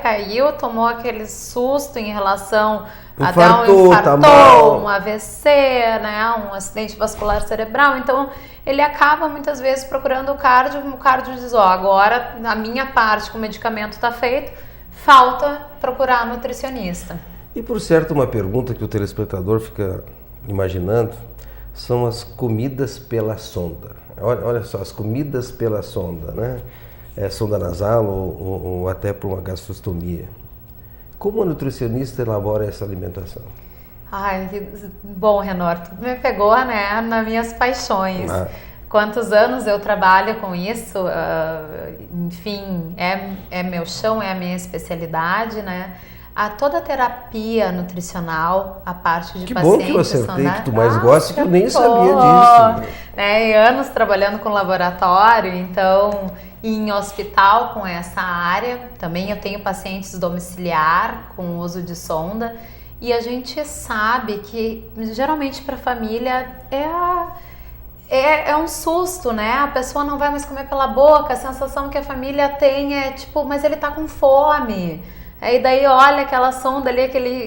caiu, tomou aquele susto em relação até um infarto, um AVC, né? Um acidente vascular cerebral. Então, ele acaba muitas vezes procurando o cardio diz, agora a minha parte com o medicamento está feito, falta procurar nutricionista. E por certo, uma pergunta que o telespectador fica imaginando são as comidas pela sonda. Olha só, as comidas pela sonda, né? Sonda nasal ou até por uma gastrostomia. Como a nutricionista elabora essa alimentação? Bom, Renor, tu me pegou, né, nas minhas paixões. Quantos anos eu trabalho com isso, enfim, é meu chão, é a minha especialidade, né? Toda a terapia nutricional, a parte de pacientes... Que bom que eu acertei, que tu mais gosta, que eu nem sabia disso. E anos trabalhando com laboratório, então, em hospital com essa área. Também eu tenho pacientes domiciliar com uso de sonda. E a gente sabe que, geralmente, para a família é um susto, né? A pessoa não vai mais comer pela boca, a sensação que a família tem é tipo, mas ele tá com fome. E daí olha aquela sonda ali,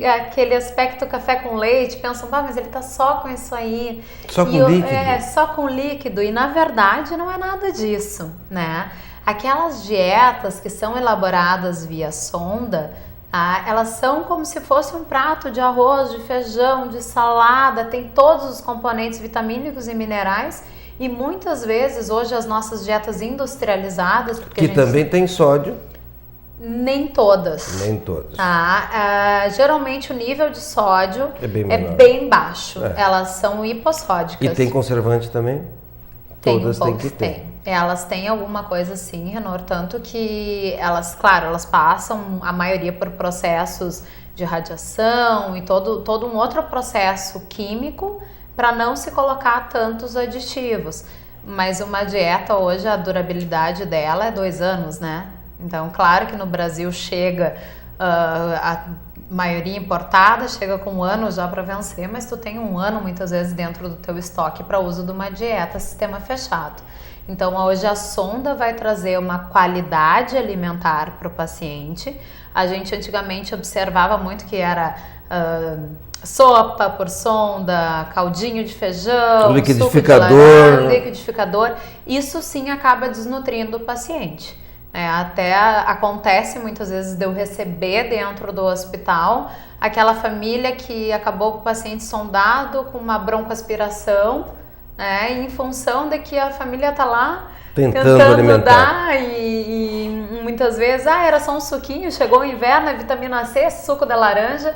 aquele aspecto café com leite, pensam, mas ele tá só com isso aí. Só com líquido. Só com líquido. E na verdade não é nada disso, né? Aquelas dietas que são elaboradas via sonda, elas são como se fosse um prato de arroz, de feijão, de salada, tem todos os componentes vitamínicos e minerais. E muitas vezes hoje as nossas dietas industrializadas... Que também tem sódio. Nem todas. Nem todas. Geralmente o nível de sódio é bem baixo. Elas são hipossódicas. E tem conservante também? Todas têm que ter. Elas têm alguma coisa assim, Renor, tanto que elas passam, a maioria por processos de radiação e todo um outro processo químico para não se colocar tantos aditivos. Mas uma dieta hoje, a durabilidade dela é 2 anos, né? Então, claro que no Brasil chega a maioria importada, chega com 1 ano já para vencer, mas tu tem 1 ano muitas vezes dentro do teu estoque para uso de uma dieta sistema fechado. Então, hoje a sonda vai trazer uma qualidade alimentar para o paciente. A gente antigamente observava muito que era sopa por sonda, caldinho de feijão, liquidificador. Suco de laranja, liquidificador. Isso sim acaba desnutrindo o paciente. Até acontece muitas vezes de eu receber dentro do hospital aquela família que acabou com o paciente sondado com uma broncoaspiração, né, em função de que a família está lá tentando alimentar. Dar e muitas vezes era só um suquinho, chegou o inverno, é vitamina C, suco de laranja,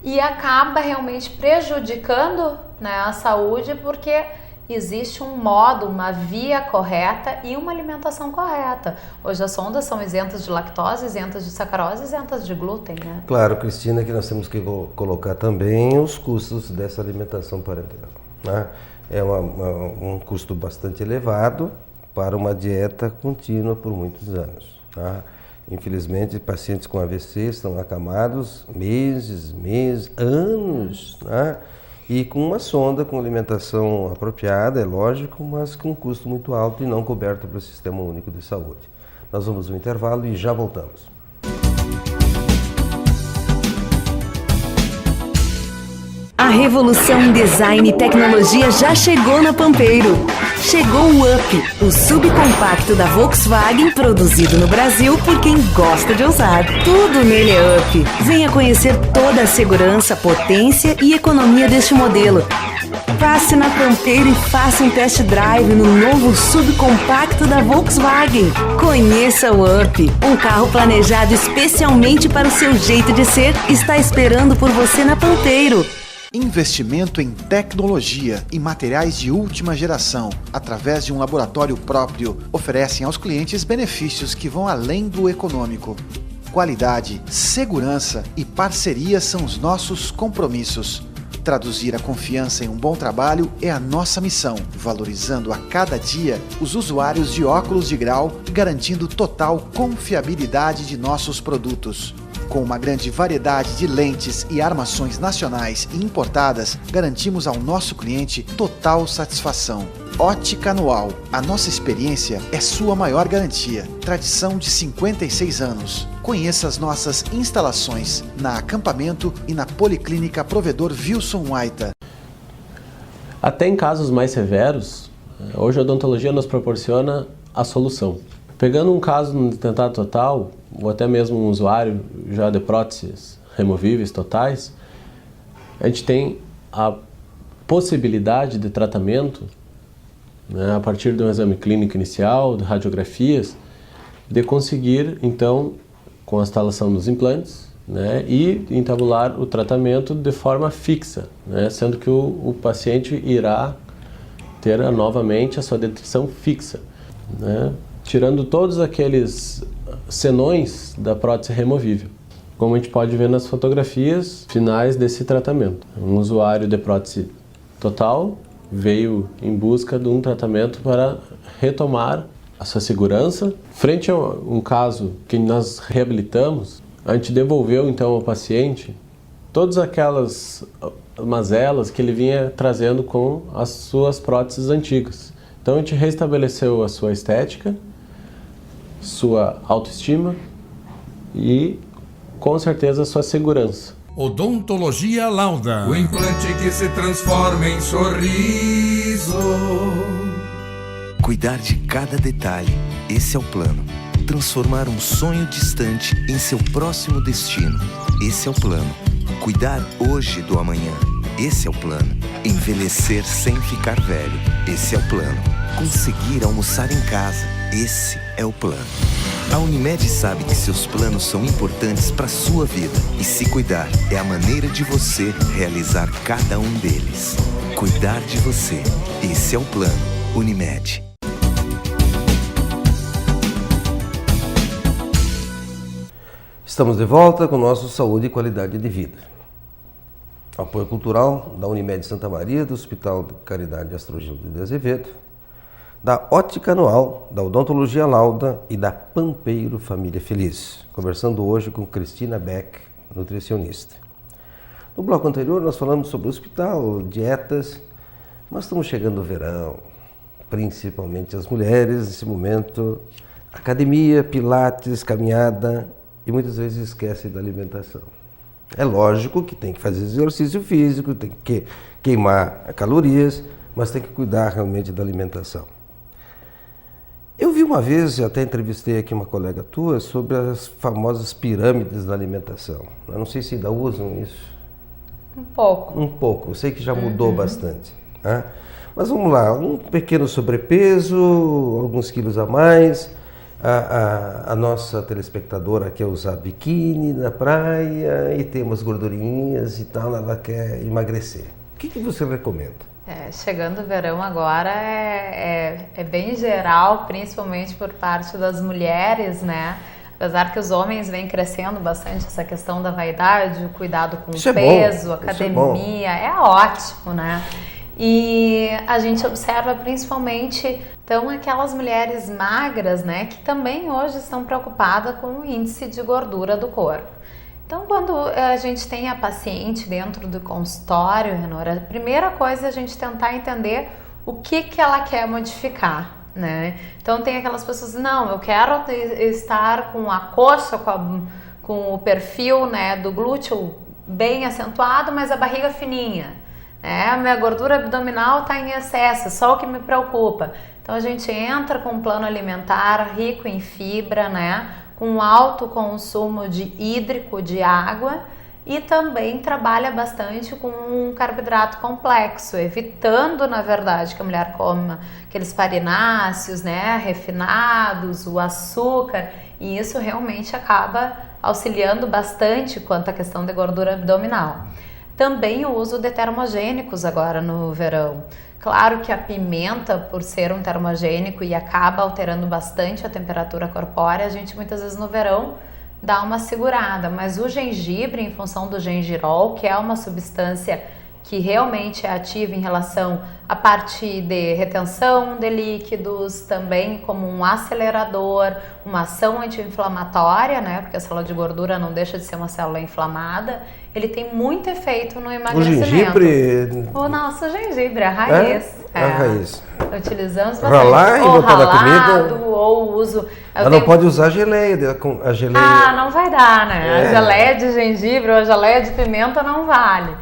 e acaba realmente prejudicando, né, a saúde, porque existe um modo, uma via correta e uma alimentação correta. Hoje as sondas são isentas de lactose, isentas de sacarose, isentas de glúten, né? Claro, Cristina, que nós temos que colocar também os custos dessa alimentação parenteral, né? É um custo bastante elevado para uma dieta contínua por muitos anos, tá? Infelizmente, pacientes com AVC estão acamados meses, anos, né? E com uma sonda com alimentação apropriada, é lógico, mas com um custo muito alto e não coberto pelo Sistema Único de Saúde. Nós vamos no intervalo e já voltamos. A revolução em design e tecnologia já chegou na Pampeiro. Chegou o Up, o subcompacto da Volkswagen, produzido no Brasil por quem gosta de ousar. Tudo nele é Up. Venha conhecer toda a segurança, potência e economia deste modelo. Passe na Pampeiro e faça um test drive no novo subcompacto da Volkswagen. Conheça o Up, um carro planejado especialmente para o seu jeito de ser, está esperando por você na Pampeiro. Investimento em tecnologia e materiais de última geração, através de um laboratório próprio, oferecem aos clientes benefícios que vão além do econômico. Qualidade, segurança e parceria são os nossos compromissos. Traduzir a confiança em um bom trabalho é a nossa missão, valorizando a cada dia os usuários de óculos de grau e garantindo total confiabilidade de nossos produtos. Com uma grande variedade de lentes e armações nacionais e importadas, garantimos ao nosso cliente total satisfação. Ótica Anual. A nossa experiência é sua maior garantia. Tradição de 56 anos. Conheça as nossas instalações na Acampamento e na Policlínica Provedor Wilson Waita. Até em casos mais severos, hoje a odontologia nos proporciona a solução. Pegando um caso no dentado total, ou até mesmo um usuário já de próteses removíveis totais, a gente tem a possibilidade de tratamento, né, a partir de um exame clínico inicial, de radiografias, de conseguir, então, com a instalação dos implantes, né, e entabular o tratamento de forma fixa, né, sendo que o paciente irá ter novamente a sua dentição fixa, né, tirando todos aqueles senões da prótese removível, como a gente pode ver nas fotografias finais desse tratamento. Um usuário de prótese total veio em busca de um tratamento para retomar a sua segurança. Frente a um caso que nós reabilitamos, a gente devolveu então ao paciente todas aquelas mazelas que ele vinha trazendo com as suas próteses antigas. Então a gente restabeleceu a sua estética, sua autoestima e, com certeza, sua segurança. Odontologia Lauda, o implante que se transforma em sorriso. Cuidar de cada detalhe, esse é o plano. Transformar um sonho distante em seu próximo destino, esse é o plano. Cuidar hoje do amanhã, esse é o plano. Envelhecer sem ficar velho, esse é o plano. Conseguir almoçar em casa, esse é o plano. A Unimed sabe que seus planos são importantes para a sua vida e se cuidar é a maneira de você realizar cada um deles. Cuidar de você, esse é o plano. Unimed. Estamos de volta com o nosso Saúde e Qualidade de Vida. Apoio cultural da Unimed Santa Maria, do Hospital de Caridade Astrogildo de Azevedo, da Ótica Anual, da Odontologia Lauda e da Pampeiro Família Feliz. Conversando hoje com Cristina Beck, nutricionista. No bloco anterior nós falamos sobre o hospital, dietas, mas estamos chegando no verão, principalmente as mulheres, nesse momento, academia, pilates, caminhada e muitas vezes esquecem da alimentação. É lógico que tem que fazer exercício físico, tem que queimar calorias, mas tem que cuidar realmente da alimentação. Eu vi uma vez, até entrevistei aqui uma colega tua, sobre as famosas pirâmides da alimentação. Eu não sei se ainda usam isso. Um pouco. Um pouco, eu sei que já mudou bastante. Né? Mas vamos lá, um pequeno sobrepeso, alguns quilos a mais. A nossa telespectadora quer usar biquíni na praia e tem umas gordurinhas e tal, ela quer emagrecer. O que você recomenda? Chegando o verão agora é bem geral, principalmente por parte das mulheres, né? Apesar que os homens vêm crescendo bastante essa questão da vaidade, o cuidado com o peso, academia, é ótimo, né? E a gente observa principalmente, então, aquelas mulheres magras, né, que também hoje estão preocupadas com o índice de gordura do corpo. Então, quando a gente tem a paciente dentro do consultório, Renora, a primeira coisa é a gente tentar entender o que ela quer modificar, né? Então, tem aquelas pessoas, não, eu quero estar com a coxa, com o perfil, né, do glúteo bem acentuado, mas a barriga fininha. A minha gordura abdominal está em excesso, só o que me preocupa. Então, a gente entra com um plano alimentar rico em fibra, né? Com alto consumo de hídrico, de água, e também trabalha bastante com um carboidrato complexo, evitando, na verdade, que a mulher coma aqueles farináceos, né, refinados, o açúcar, e isso realmente acaba auxiliando bastante quanto à questão de gordura abdominal. Também o uso de termogênicos agora no verão. Claro que a pimenta, por ser um termogênico e acaba alterando bastante a temperatura corpórea, a gente muitas vezes no verão dá uma segurada, mas o gengibre, em função do gengirol, que é uma substância que realmente é ativa em relação à parte de retenção de líquidos, também como um acelerador, uma ação anti-inflamatória, né? Porque a célula de gordura não deixa de ser uma célula inflamada, ele tem muito efeito no emagrecimento. O gengibre... O nosso gengibre, a raiz. A raiz. Utilizamos bastante. Ralar e botar na comida. Ou uso... Mas não pode usar geleia. A geleia... Ah, não vai dar, né? A geleia de gengibre ou a geleia de pimenta não vale.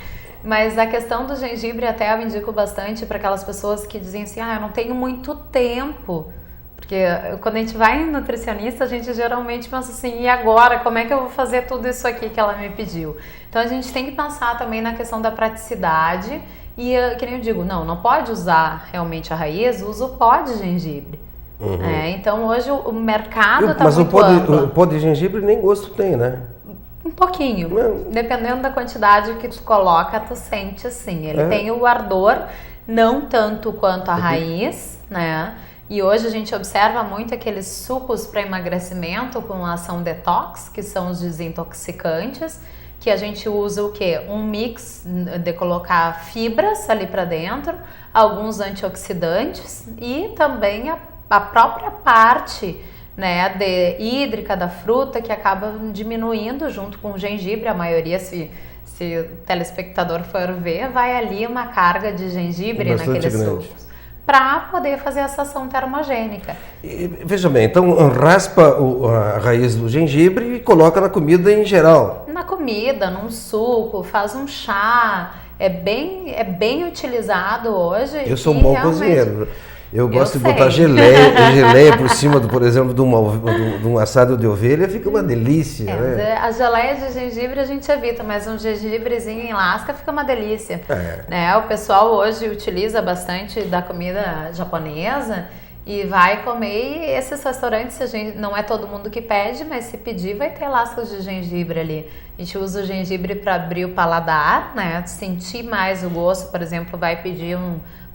Mas a questão do gengibre até eu indico bastante para aquelas pessoas que dizem assim, eu não tenho muito tempo. Porque quando a gente vai em nutricionista, a gente geralmente pensa assim, e agora? Como é que eu vou fazer tudo isso aqui que ela me pediu? Então a gente tem que pensar também na questão da praticidade e, que nem eu digo, não pode usar realmente a raiz, usa o pó de gengibre. Uhum. Então hoje o mercado está muito amplo. Mas o pó de gengibre nem gosto tem, né? Um pouquinho. Dependendo da quantidade que tu coloca, tu sente assim. Ele tem o ardor, não tanto quanto a raiz, né? E hoje a gente observa muito aqueles sucos para emagrecimento com ação detox, que são os desintoxicantes, que a gente usa o quê? Um mix de colocar fibras ali para dentro, alguns antioxidantes e também a própria parte, né, hídrica da fruta, que acaba diminuindo junto com o gengibre. A maioria, se o telespectador for ver, vai ali uma carga de gengibre naqueles sucos, para poder fazer essa ação termogênica. Veja bem, então raspa a raiz do gengibre e coloca na comida em geral. Na comida, num suco, faz um chá, é bem utilizado hoje. Eu sou um bom cozinheiro. Eu gosto de botar geleia por cima, por exemplo, de um assado de ovelha, fica uma delícia. Né? A geleia de gengibre a gente evita, mas um gengibrezinho em lasca fica uma delícia. Né? O pessoal hoje utiliza bastante da comida japonesa e vai comer, e esses restaurantes, não é todo mundo que pede, mas se pedir vai ter lascas de gengibre ali. A gente usa o gengibre para abrir o paladar, né? Sentir mais o gosto, por exemplo, vai pedir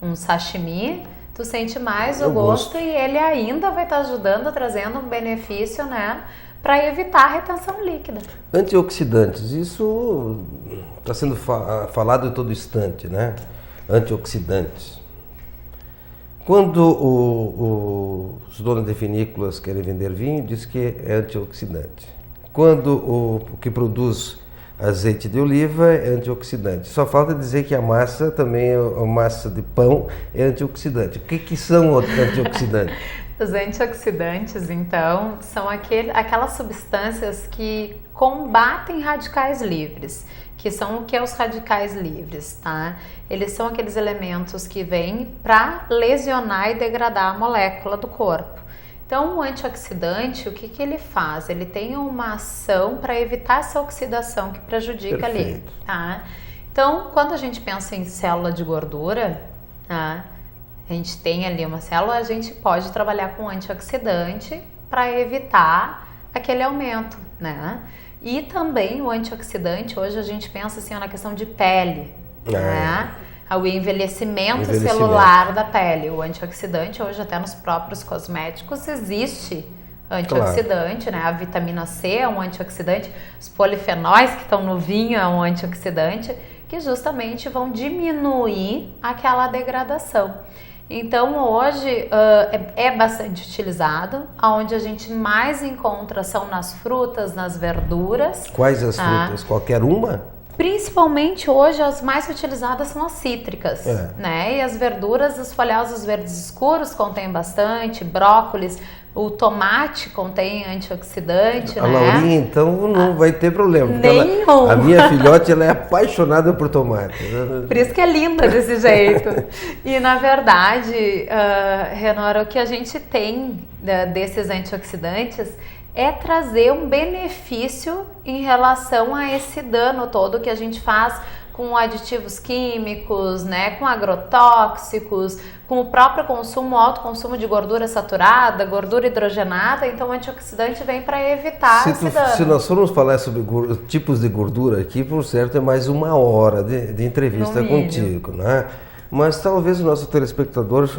um sashimi, tu sente mais o gosto e ele ainda vai estar ajudando, trazendo um benefício, né, para evitar a retenção líquida. Antioxidantes, isso está sendo falado em todo instante, né? Antioxidantes. Quando os donos de vinícolas querem vender vinho, diz que é antioxidante. Quando o que produz azeite de oliva é antioxidante. Só falta dizer que a massa também, a massa de pão, é antioxidante. O que são antioxidantes? Os antioxidantes, então, são aquelas substâncias que combatem radicais livres. Que são o que é os radicais livres, tá? Eles são aqueles elementos que vêm para lesionar e degradar a molécula do corpo. Então, o antioxidante, o que ele faz? Ele tem uma ação para evitar essa oxidação que prejudica ali, tá? Então, quando a gente pensa em célula de gordura, tá? A gente tem ali uma célula, a gente pode trabalhar com antioxidante para evitar aquele aumento, né? E também o antioxidante, hoje a gente pensa assim na questão de pele, né? ao envelhecimento celular da pele. O antioxidante, hoje até nos próprios cosméticos existe antioxidante, né? A vitamina C é um antioxidante, os polifenóis que estão no vinho é um antioxidante, que justamente vão diminuir aquela degradação. Então hoje é bastante utilizado, onde a gente mais encontra são nas frutas, nas verduras. Quais as frutas? Qualquer uma? Principalmente hoje as mais utilizadas são as cítricas, né? E as verduras, os folhosos verdes escuros contêm bastante, brócolis, o tomate contém antioxidante, A né? Laurinha, então, não vai ter problema. Nenhum. A minha filhote, ela é apaixonada por tomate. Por isso que é linda desse jeito. E, na verdade, Renora, o que a gente tem desses antioxidantes é trazer um benefício em relação a esse dano todo que a gente faz com aditivos químicos, né, com agrotóxicos, com o próprio consumo, alto consumo de gordura saturada, gordura hidrogenada. Então o antioxidante vem para evitar esse dano. Se nós formos falar sobre tipos de gordura aqui, por certo, é mais 1 hora de entrevista contigo, né? Mas talvez o nosso telespectador,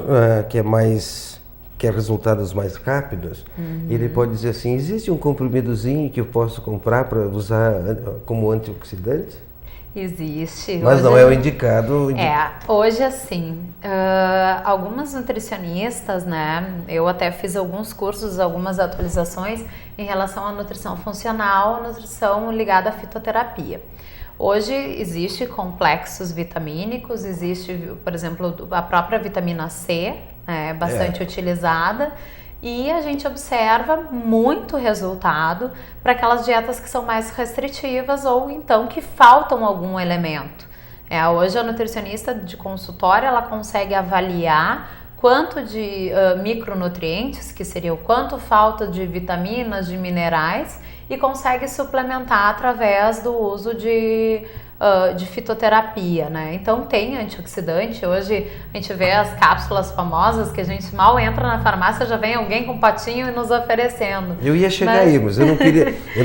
quer resultados mais rápidos, ele pode dizer assim, existe um comprimidozinho que eu posso comprar para usar como antioxidante? Existe. Mas hoje não é o indicado. Hoje assim, algumas nutricionistas, né, eu até fiz alguns cursos, algumas atualizações em relação à nutrição funcional, nutrição ligada à fitoterapia. Hoje existe complexos vitamínicos, existe, por exemplo, a própria vitamina C, bastante utilizada, e a gente observa muito resultado para aquelas dietas que são mais restritivas ou então que faltam algum elemento. Hoje a nutricionista de consultório, ela consegue avaliar quanto de micronutrientes, que seria o quanto falta de vitaminas, de minerais, e consegue suplementar através do uso de fitoterapia, né? Então tem antioxidante. Hoje a gente vê as cápsulas famosas que a gente mal entra na farmácia, já vem alguém com um potinho e nos oferecendo. Eu ia chegar aí, mas eu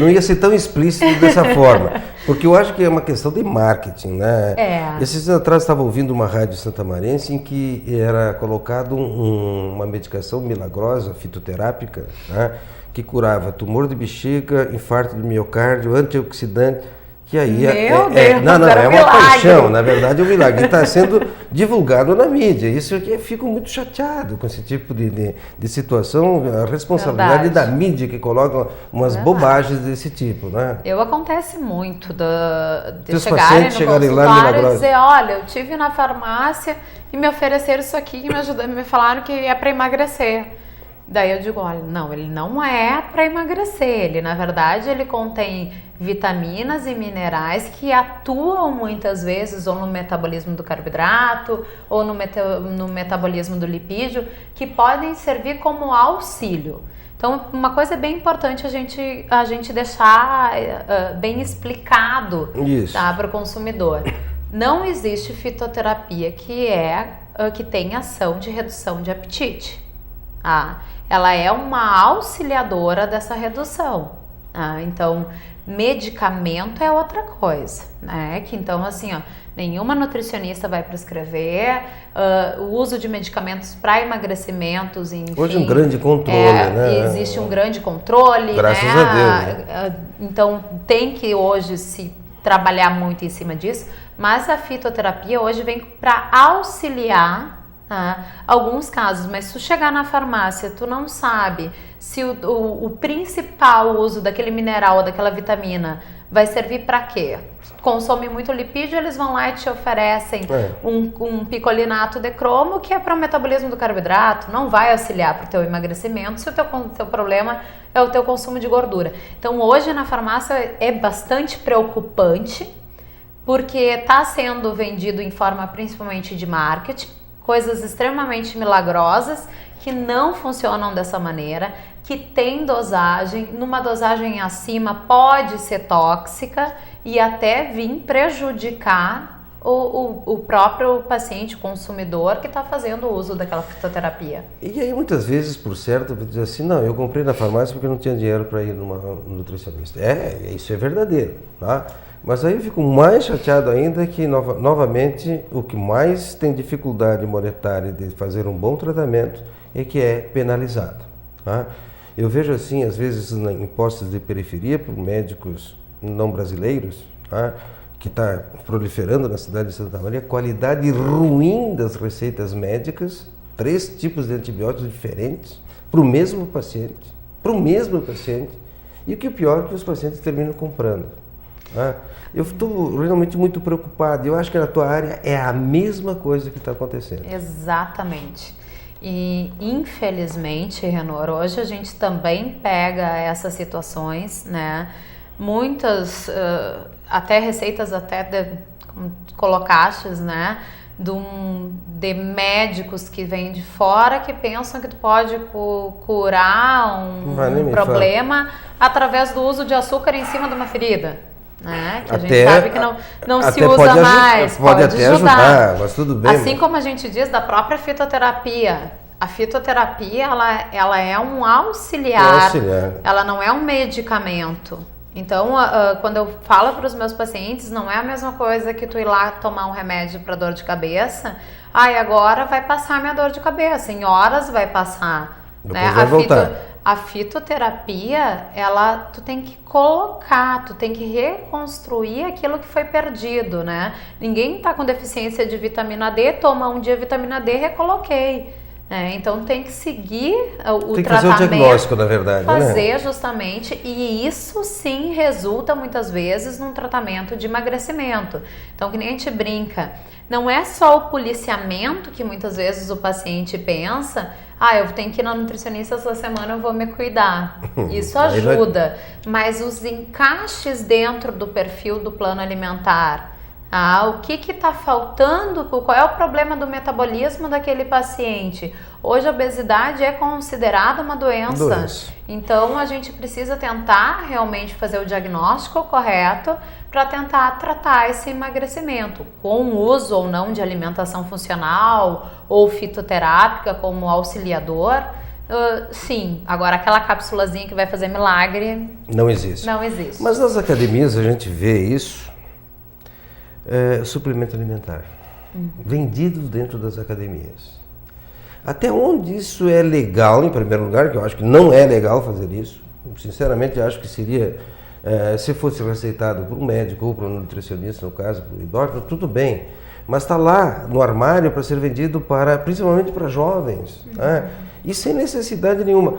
não ia ser tão explícito dessa forma, porque eu acho que é uma questão de marketing, né? Esses dias atrás estava ouvindo uma rádio santamarense em que era colocado uma medicação milagrosa, fitoterápica, né? Que curava tumor de bexiga, infarto de miocárdio, antioxidante. Que aí é uma paixão, na verdade é um milagre. E está sendo divulgado na mídia. Isso aqui eu fico muito chateado com esse tipo de situação, a responsabilidade da mídia que coloca umas bobagens desse tipo, né? Acontece muito de chegarem no consultório e dizer, olha, eu tive na farmácia e me ofereceram isso aqui e me falaram que é para emagrecer. Daí eu digo, olha, não, ele não é para emagrecer, ele na verdade ele contém vitaminas e minerais que atuam muitas vezes ou no metabolismo do carboidrato ou no metabolismo do lipídio, que podem servir como auxílio. Então uma coisa bem importante a gente deixar bem explicado, tá, para o consumidor. Não existe fitoterapia que tem ação de redução de apetite. Ela é uma auxiliadora dessa redução. Então, medicamento é outra coisa, né? Que então, assim, nenhuma nutricionista vai prescrever o uso de medicamentos para emagrecimentos, enfim. Hoje um grande controle, né? Existe um grande controle, graças a Deus. Né? Então, tem que hoje se trabalhar muito em cima disso, mas a fitoterapia hoje vem para auxiliar alguns casos, mas se tu chegar na farmácia, tu não sabe se o principal uso daquele mineral ou daquela vitamina vai servir para quê? Consome muito lipídio, eles vão lá e te oferecem um picolinato de cromo, que é para o metabolismo do carboidrato, não vai auxiliar para o teu emagrecimento se o teu problema é o teu consumo de gordura. Então hoje na farmácia é bastante preocupante, porque está sendo vendido em forma principalmente de marketing, coisas extremamente milagrosas que não funcionam dessa maneira, que tem dosagem, numa dosagem acima pode ser tóxica e até vir prejudicar o próprio paciente, consumidor que está fazendo o uso daquela fitoterapia. E aí muitas vezes, por certo, diz assim, não, eu comprei na farmácia porque eu não tinha dinheiro para ir numa nutricionista. Isso é verdadeiro, tá? Mas aí eu fico mais chateado ainda que, novamente, o que mais tem dificuldade monetária de fazer um bom tratamento é que é penalizado. Tá? Eu vejo assim, às vezes, em postos de periferia, por médicos não brasileiros, tá? Que está proliferando na cidade de Santa Maria, qualidade ruim das receitas médicas, 3 tipos de antibióticos diferentes para o mesmo paciente. E o que é pior é que os pacientes terminam comprando. Tá? Eu estou realmente muito preocupado. Eu acho que na tua área é a mesma coisa que está acontecendo. Exatamente. E infelizmente, Renor, hoje a gente também pega essas situações, né? Muitas, até receitas como colocastes, né? De médicos que vêm de fora que pensam que tu pode curar um problema através do uso de açúcar em cima de uma ferida, né? Que a gente sabe que não se usa mais. Pode até ajudar, mas tudo bem. Assim como a gente diz da própria fitoterapia. A fitoterapia, ela é um auxiliar, ela não é um medicamento. Então, quando eu falo para os meus pacientes, não é a mesma coisa que tu ir lá tomar um remédio para dor de cabeça. E agora vai passar minha dor de cabeça, em horas vai passar. Depois vai voltar. A fitoterapia, tu tem que colocar, tu tem que reconstruir aquilo que foi perdido, né? Ninguém está com deficiência de vitamina D, toma um dia vitamina D, recoloquei. Então tem que seguir o tratamento. Tem que fazer o diagnóstico, na verdade, fazer, né? Justamente, e isso sim resulta muitas vezes num tratamento de emagrecimento. Então, que nem a gente brinca, não é só o policiamento que muitas vezes o paciente pensa, eu tenho que ir na nutricionista essa semana, eu vou me cuidar. Isso ajuda, mas os encaixes dentro do perfil do plano alimentar, o que está faltando, qual é o problema do metabolismo daquele paciente? Hoje a obesidade é considerada uma doença. Então a gente precisa tentar realmente fazer o diagnóstico correto para tentar tratar esse emagrecimento, com o uso ou não de alimentação funcional ou fitoterápica como auxiliador. Sim, agora aquela cápsulazinha que vai fazer milagre... Não existe. Mas nas academias a gente vê isso. Suplemento alimentar, vendidos dentro das academias. Até onde isso é legal, em primeiro lugar, que eu acho que não é legal fazer isso. Sinceramente, acho que seria, se fosse receitado por um médico ou por um nutricionista, no caso, por um endócrino, tudo bem. Mas está lá no armário para ser vendido principalmente para jovens. E sem necessidade nenhuma.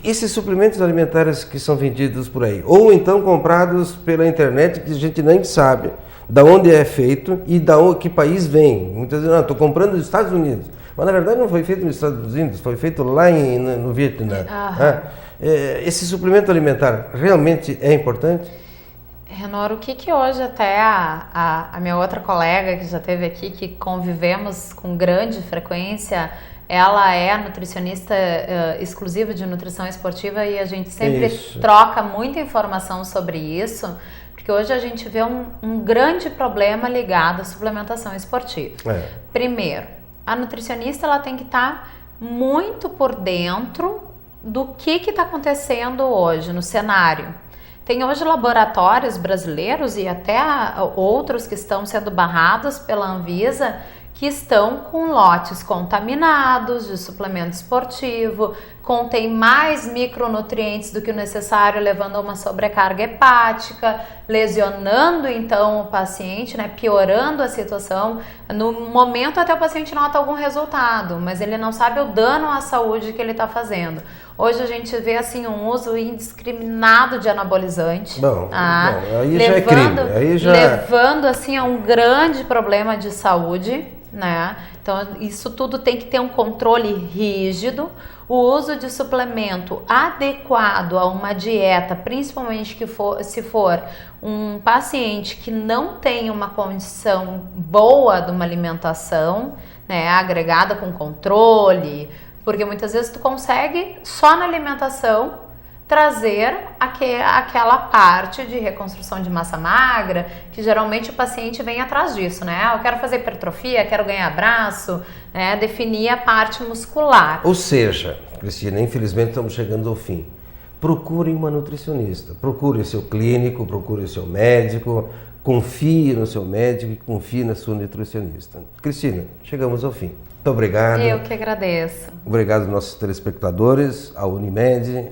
Esses suplementos alimentares que são vendidos por aí, ou então comprados pela internet, que a gente nem sabe da onde é feito e que país vem. Muitas vezes, estou comprando dos Estados Unidos. Mas na verdade não foi feito nos Estados Unidos, foi feito lá no Vietnã. Esse suplemento alimentar realmente é importante? Renor, o que hoje até a minha outra colega que já esteve aqui, que convivemos com grande frequência, ela é nutricionista exclusiva de nutrição esportiva e a gente sempre troca muita informação sobre isso. Porque hoje a gente vê um grande problema ligado à suplementação esportiva. Primeiro, a nutricionista ela tem que estar muito por dentro do que está acontecendo hoje no cenário. Tem hoje laboratórios brasileiros e até outros que estão sendo barrados pela Anvisa que estão com lotes contaminados de suplemento esportivo, contém mais micronutrientes do que o necessário, levando a uma sobrecarga hepática, lesionando então o paciente, né, piorando a situação. No momento até o paciente nota algum resultado, mas ele não sabe o dano à saúde que ele está fazendo. Hoje a gente vê assim um uso indiscriminado de anabolizante, aí já é crime. Levando assim a um grande problema de saúde, né? Então isso tudo tem que ter um controle rígido. O uso de suplemento adequado a uma dieta, principalmente se for um paciente que não tem uma condição boa de uma alimentação, né, agregada com controle, porque muitas vezes tu consegue só na alimentação trazer aquela parte de reconstrução de massa magra, que geralmente o paciente vem atrás disso, né? Eu quero fazer hipertrofia, quero ganhar braço, né? Definir a parte muscular. Ou seja, Cristina, infelizmente estamos chegando ao fim. Procure uma nutricionista, procure seu clínico, procure seu médico, confie no seu médico e confie na sua nutricionista. Cristina, chegamos ao fim. Muito obrigado. Eu que agradeço. Obrigado aos nossos telespectadores, a Unimed,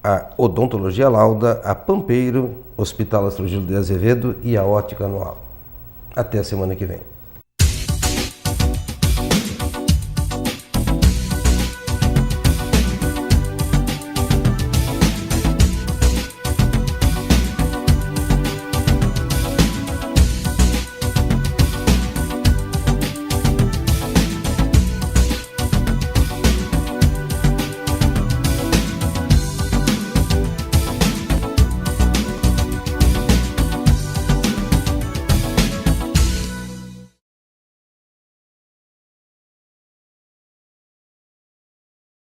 a Odontologia Lauda, a Pampeiro, Hospital Astrogildo de Azevedo e a Ótica Anual. Até a semana que vem.